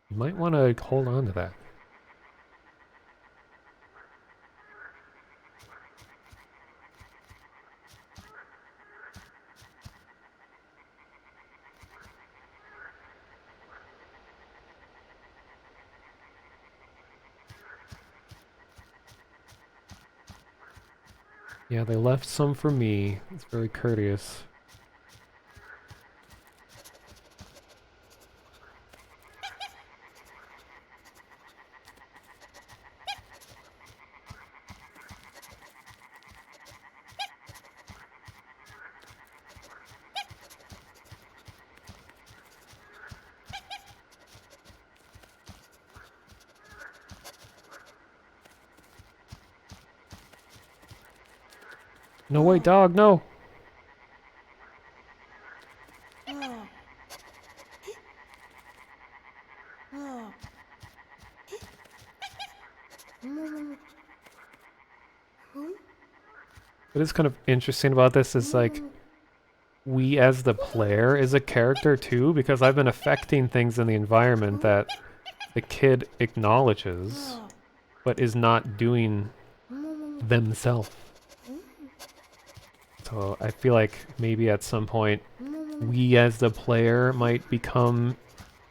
A: You might want to hold on to that. Yeah, they left some for me. It's very courteous. No, wait, dog, no! What is kind of interesting about this is like, we as the player is a character too, because I've been affecting things in the environment that the kid acknowledges, but is not doing themselves. So I feel like maybe at some point, we as the player might become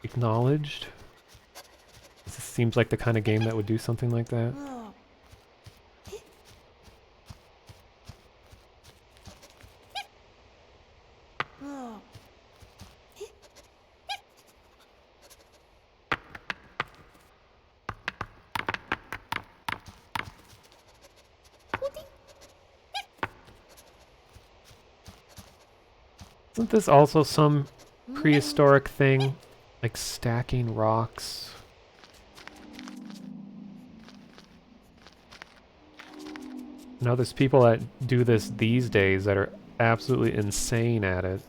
A: acknowledged. This seems like the kind of game that would do something like that. Isn't this also some prehistoric thing? Like stacking rocks? Now there's people that do this these days that are absolutely insane at it.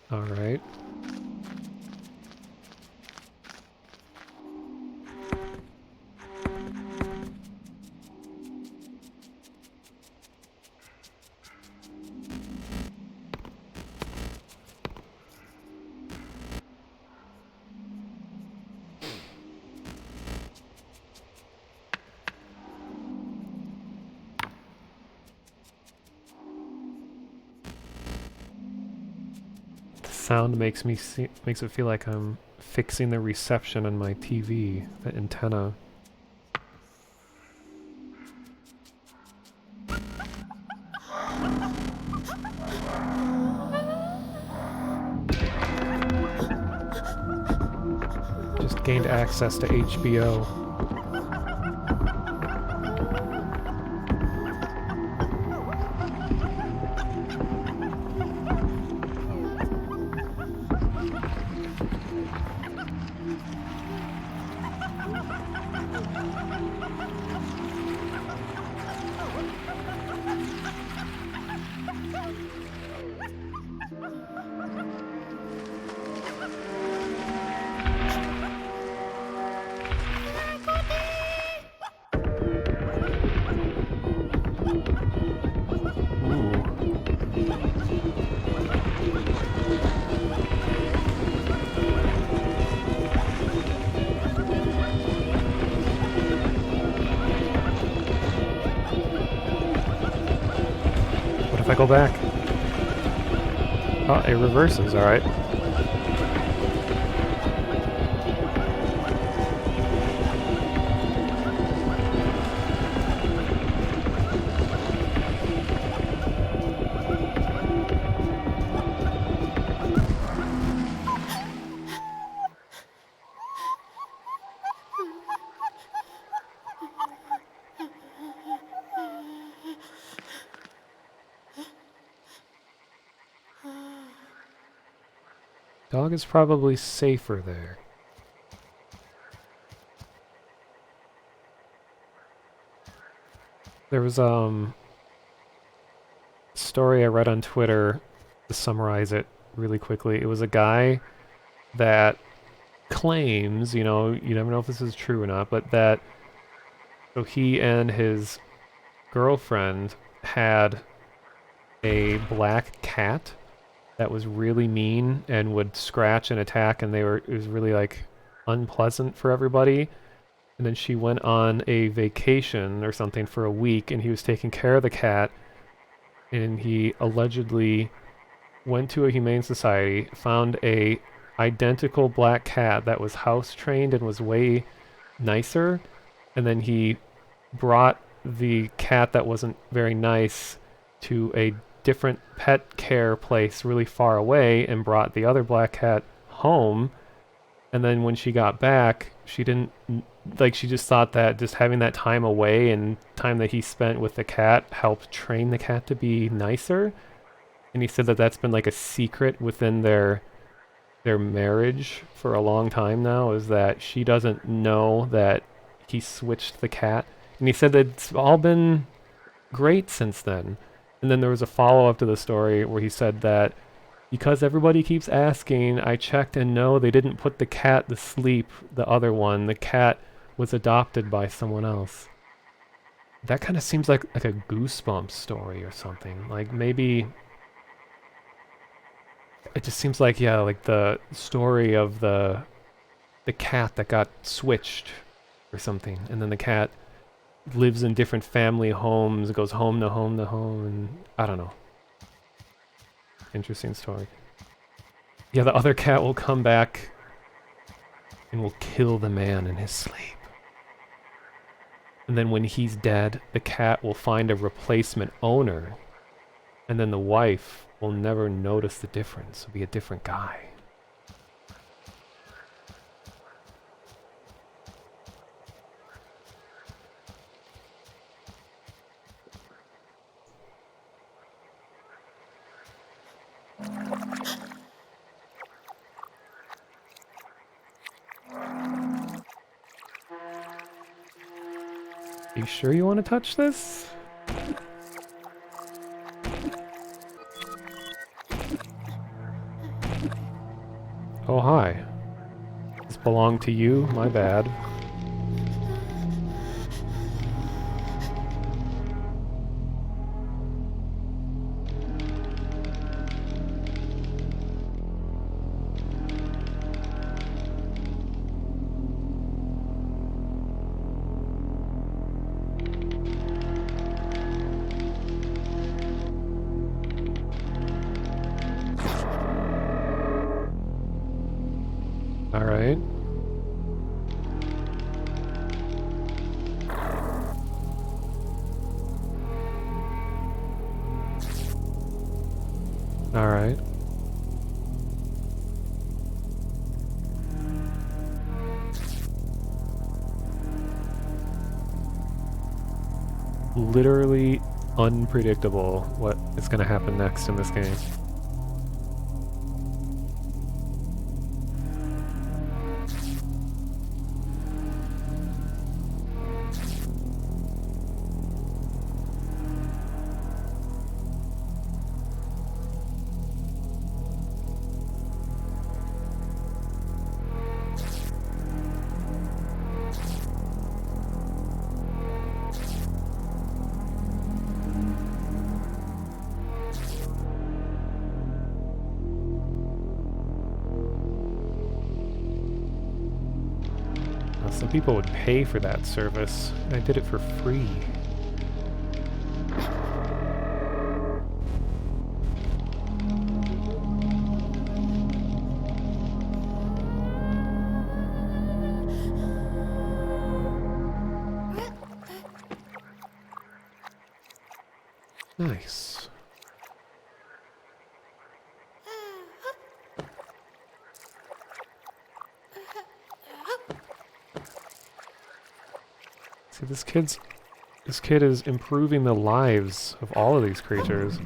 A: All right. sound makes it feel like I'm fixing the reception on my TV, the antenna. Just gained access to HBO. If I go back. Oh, it reverses, alright. Dog is probably safer there. There was story I read on Twitter to summarize it really quickly. It was a guy that claims, you know, you never know if this is true or not, but that so he and his girlfriend had a black cat that was really mean and would scratch and attack, and it was really like unpleasant for everybody. And then she went on a vacation or something for a week, and he was taking care of the cat, and he allegedly went to a humane society, found a identical black cat that was house trained and was way nicer, and then he brought the cat that wasn't very nice to a different pet care place really far away and brought the other black cat home. And then when she got back, she didn't, like, she just thought that just having that time away and time that he spent with the cat helped train the cat to be nicer. And he said that that's been like a secret within their marriage for a long time now, is that she doesn't know that he switched the cat. And he said that it's all been great since then. And then there was a follow-up to the story where he said that because everybody keeps asking, I checked and no, they didn't put the cat to sleep, the other one. The cat was adopted by someone else. That kind of seems like a Goosebumps story or something. Like maybe it just seems like, yeah, like the story of the cat that got switched or something, and then the cat lives in different family homes, goes home to home to home, and I don't know. Interesting story. Yeah, the other cat will come back and will kill the man in his sleep. And then when he's dead, the cat will find a replacement owner, and then the wife will never notice the difference. It'll be a different guy. You sure you want to touch this? Oh, hi. This belonged to you? My bad. Alright. Literally unpredictable what is going to happen next in this game. Some people would pay for that service. I did it for free. Nice. See, this kid is improving the lives of all of these creatures.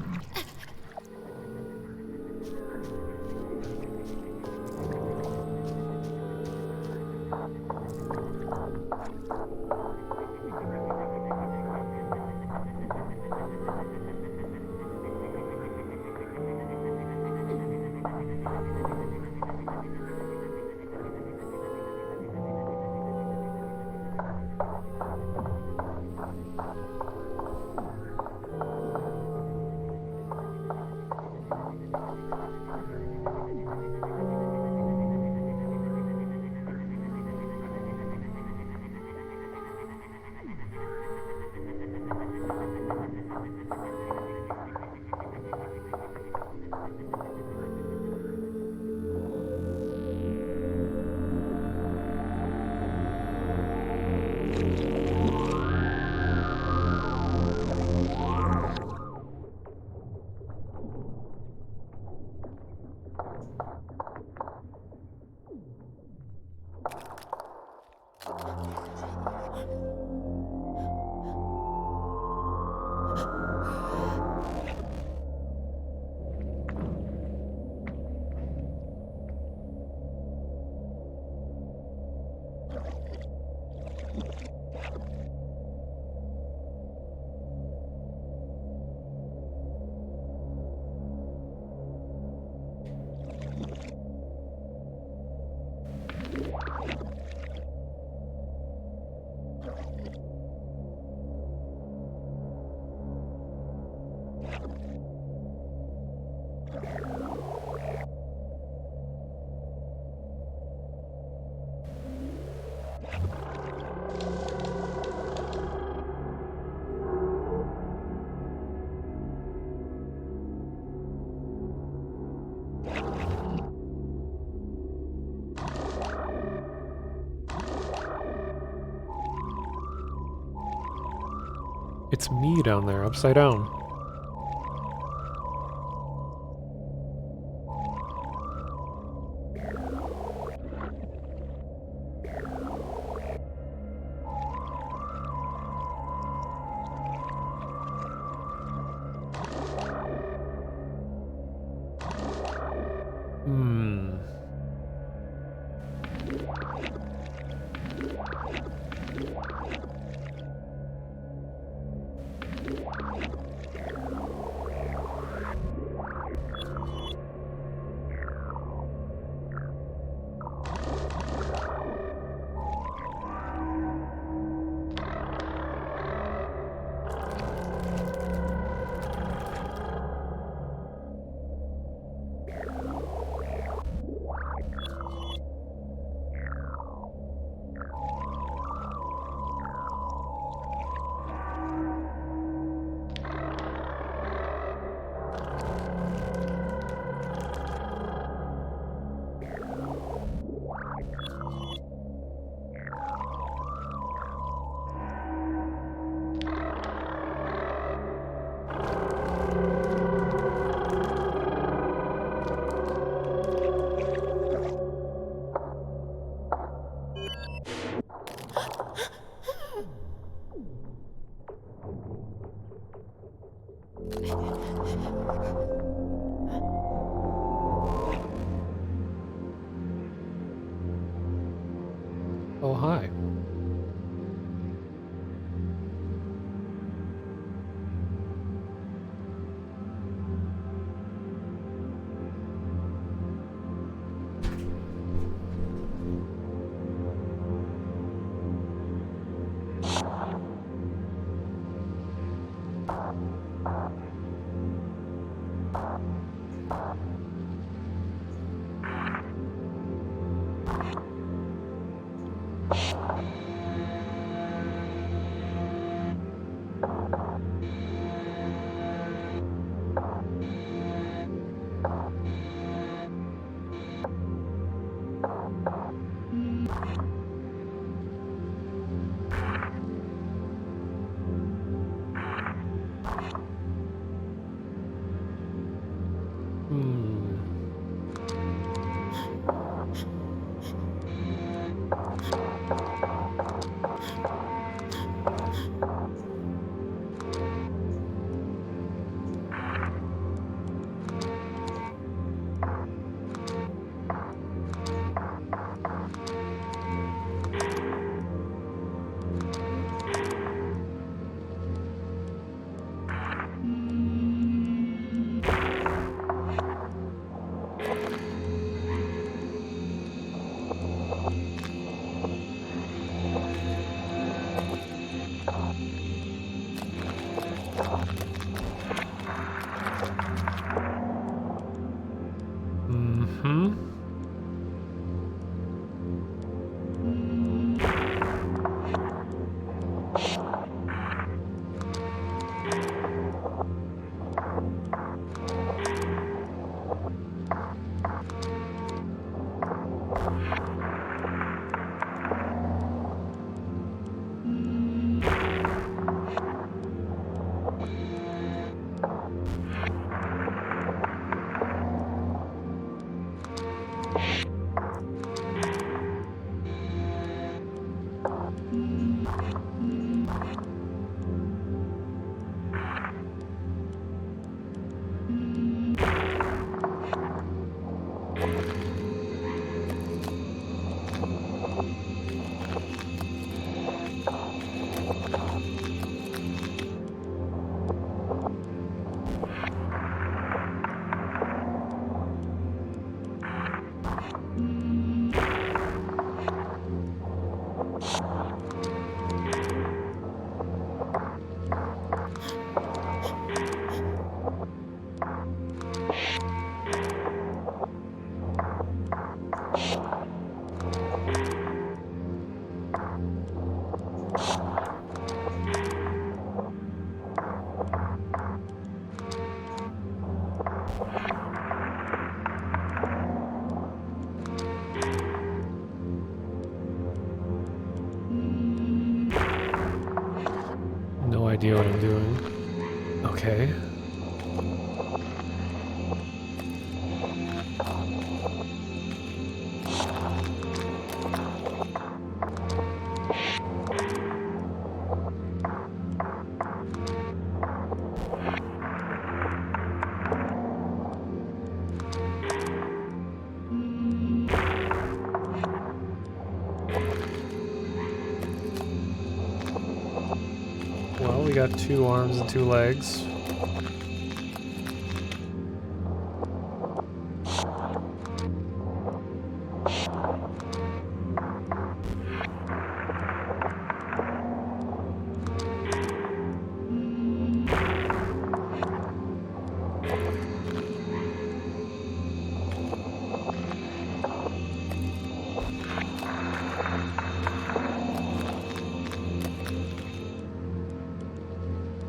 A: It's me down there, upside down. Oh, hi. Mm-hmm. No idea what I'm doing. Okay. Well, we got 2 arms and 2 legs.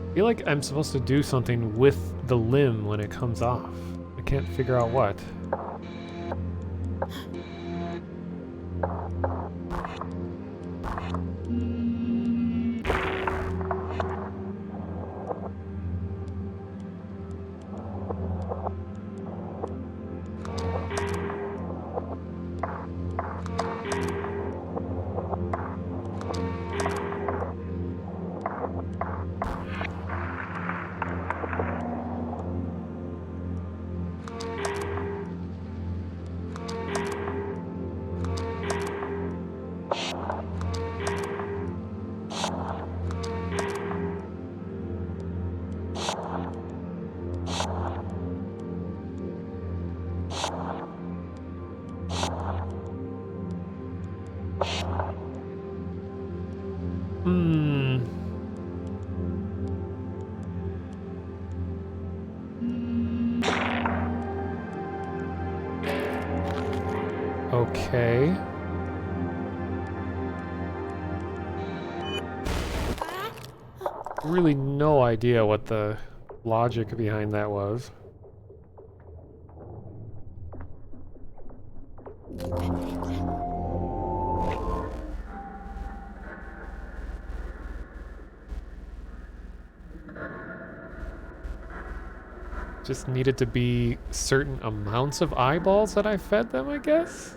A: I feel like I'm supposed to do something with the limb when it comes off. I can't figure out what. okay. Really no idea what the logic behind that was. Just needed to be certain amounts of eyeballs that I fed them, I guess?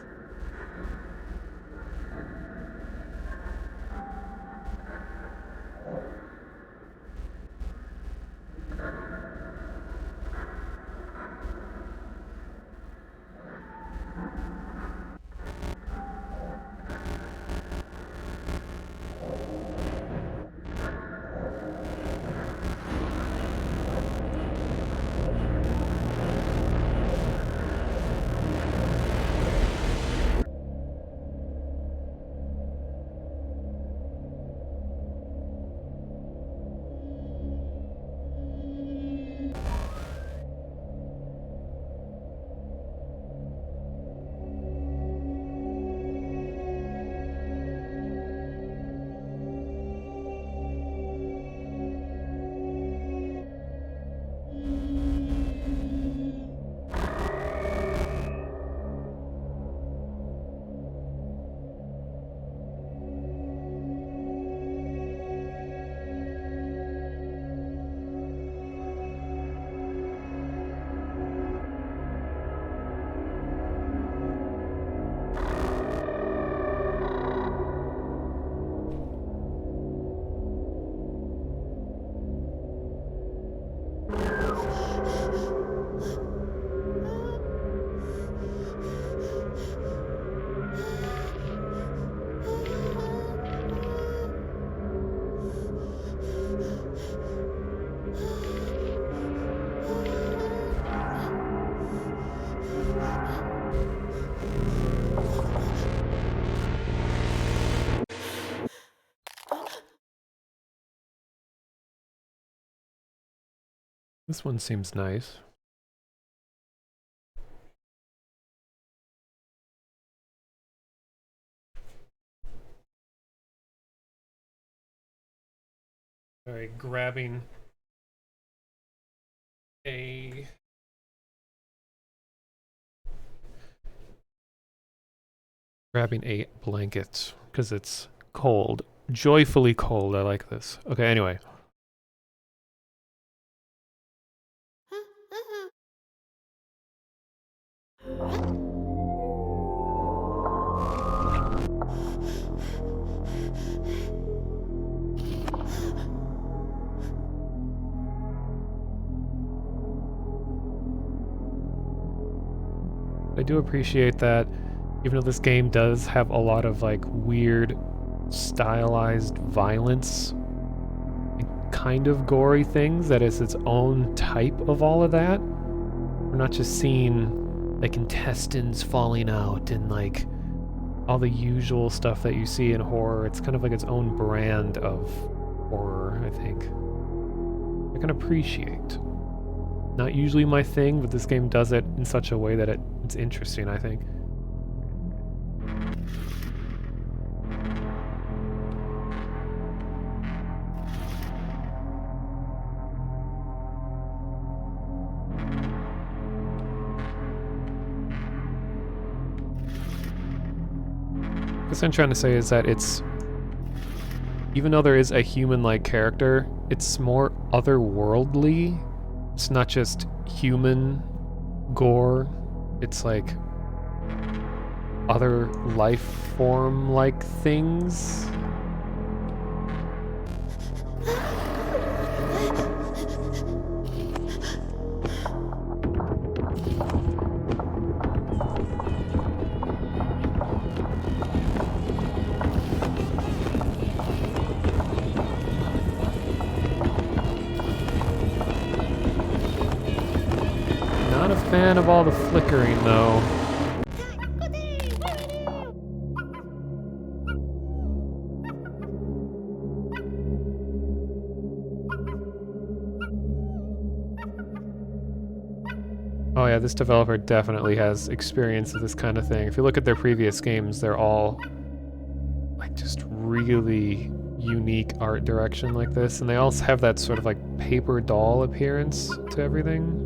A: This one seems nice. Alright, grabbing a blanket because it's cold. Joyfully cold. I like this. Okay, anyway. I do appreciate that even though this game does have a lot of like weird stylized violence and kind of gory things, that is its own type of all of that. We're not just seeing like intestines falling out and like all the usual stuff that you see in horror. It's kind of like its own brand of horror, I think. I can appreciate. Not usually my thing, but this game does it in such a way that it's interesting, I think. What I'm trying to say is that it's, even though there is a human-like character, it's more otherworldly. It's not just human gore, it's like other life form-like things. Not a fan of all the flickering, though. Oh yeah, this developer definitely has experience with this kind of thing. If you look at their previous games, they're all like just really unique art direction like this, and they also have that sort of like paper doll appearance to everything.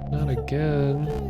A: Not again.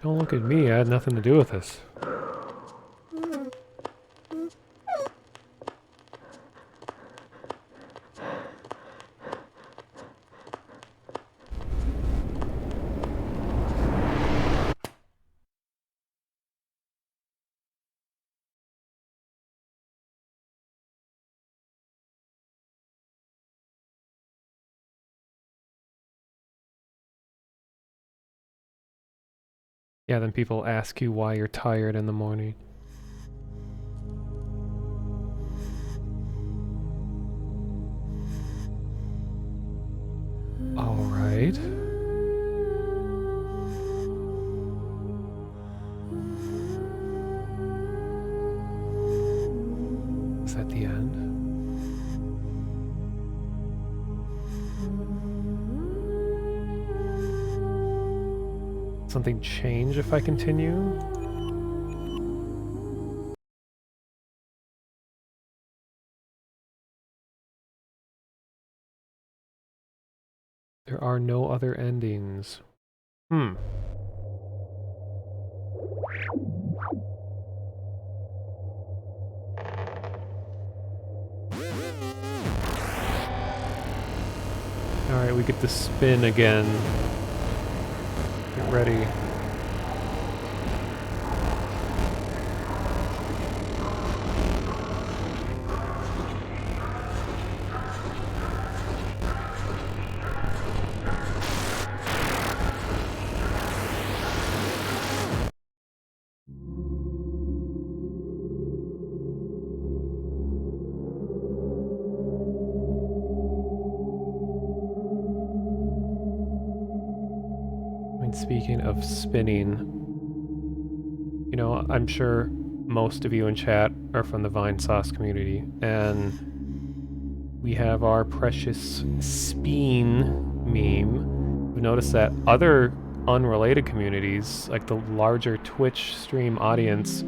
A: Don't look at me, I had nothing to do with this. Yeah, then people ask you why you're tired in the morning. All right. Is that the end? Something change if I continue? There are no other endings. Hmm. Alright, we get to spin again. Get ready. Speaking of spinning, you know, I'm sure most of you in chat are from the Vine Sauce community, and we have our precious Speen meme. We've noticed that other unrelated communities, like the larger Twitch stream audience,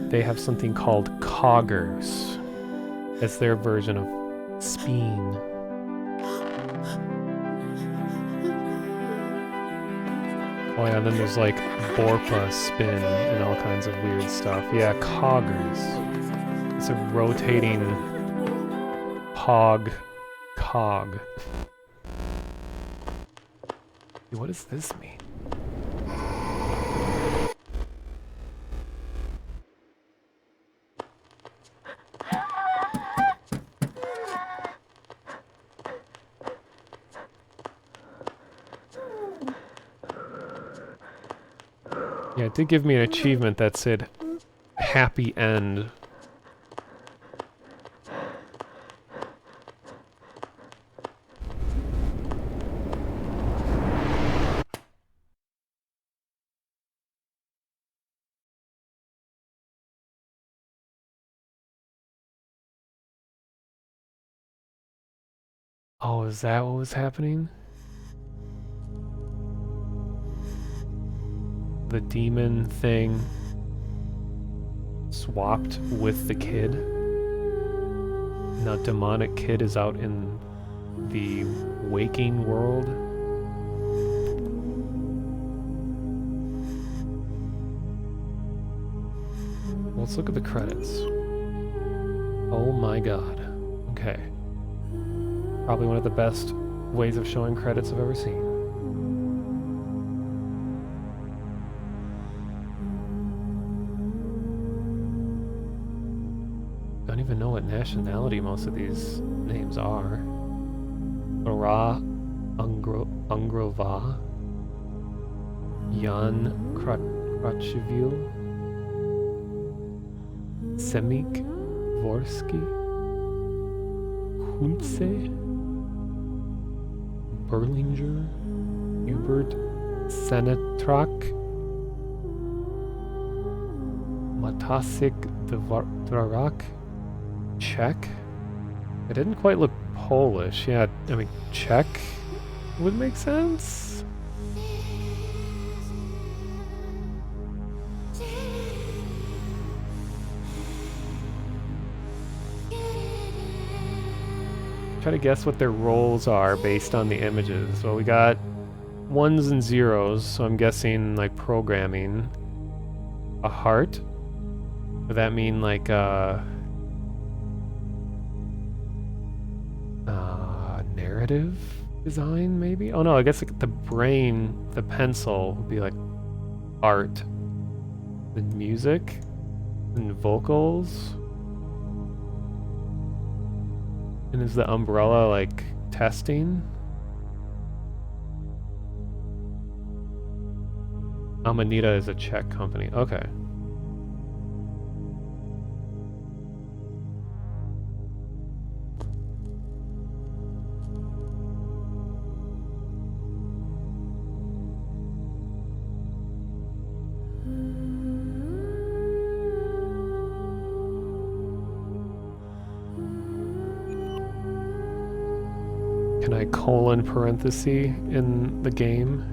A: they have something called Coggers as their version of Speen. Oh yeah, and then there's like Borpa spin and all kinds of weird stuff. Yeah, Coggers. It's a rotating cog. What does this mean? Yeah, it did give me an achievement that said happy end. Oh, is that what was happening? The demon thing swapped with the kid. Now demonic kid is out in the waking world. Let's look at the credits. Oh my god. Okay. Probably one of the best ways of showing credits I've ever seen. Don't even know what nationality most of these names are. Ra Ungrova, Jan Kracheville, Semik Vorsky, Kunze, Berlinger, Hubert Senetrak, Matasik Dvarak, Czech. It didn't quite look Polish. Yeah, I mean, Czech would make sense. Try to guess what their roles are based on the images. Well, we got ones and zeros, so I'm guessing like programming. A heart? Would that mean like narrative design maybe? Oh no, I guess like the brain, the pencil would be like art. The music and vocals. And is the umbrella like testing? Amanita is a Czech company. Okay. Can I colon parenthesis in the game?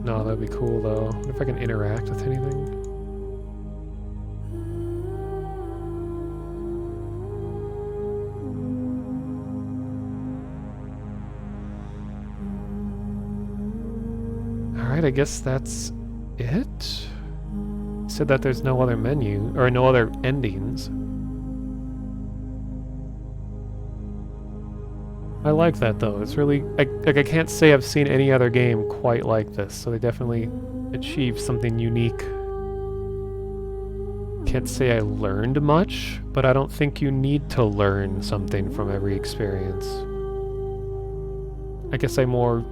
A: No, that'd be cool though. What if I can interact with anything? Alright, I guess that's it? You said that there's no other menu, or no other endings. I like that though. It's really I can't say I've seen any other game quite like this, so they definitely achieved something unique. Can't say I learned much, but I don't think you need to learn something from every experience. I guess I more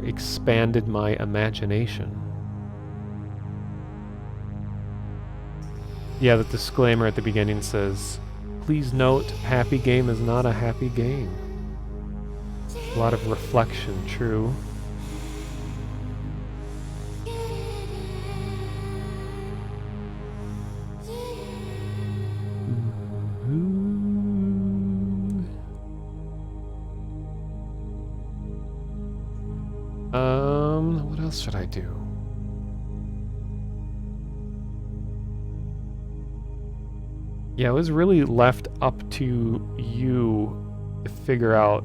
A: expanded my imagination. Yeah, the disclaimer at the beginning says, please note, happy game is not a happy game. A lot of reflection, true. What else should I do? Yeah, it was really left up to you to figure out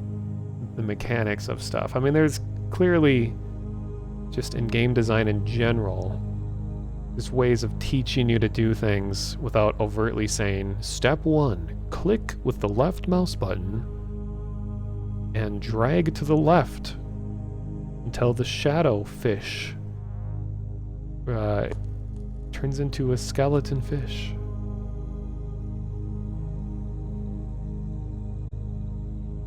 A: the mechanics of stuff. I mean, there's clearly, just in game design in general, there's ways of teaching you to do things without overtly saying, step 1, click with the left mouse button and drag to the left until the shadow fish turns into a skeleton fish.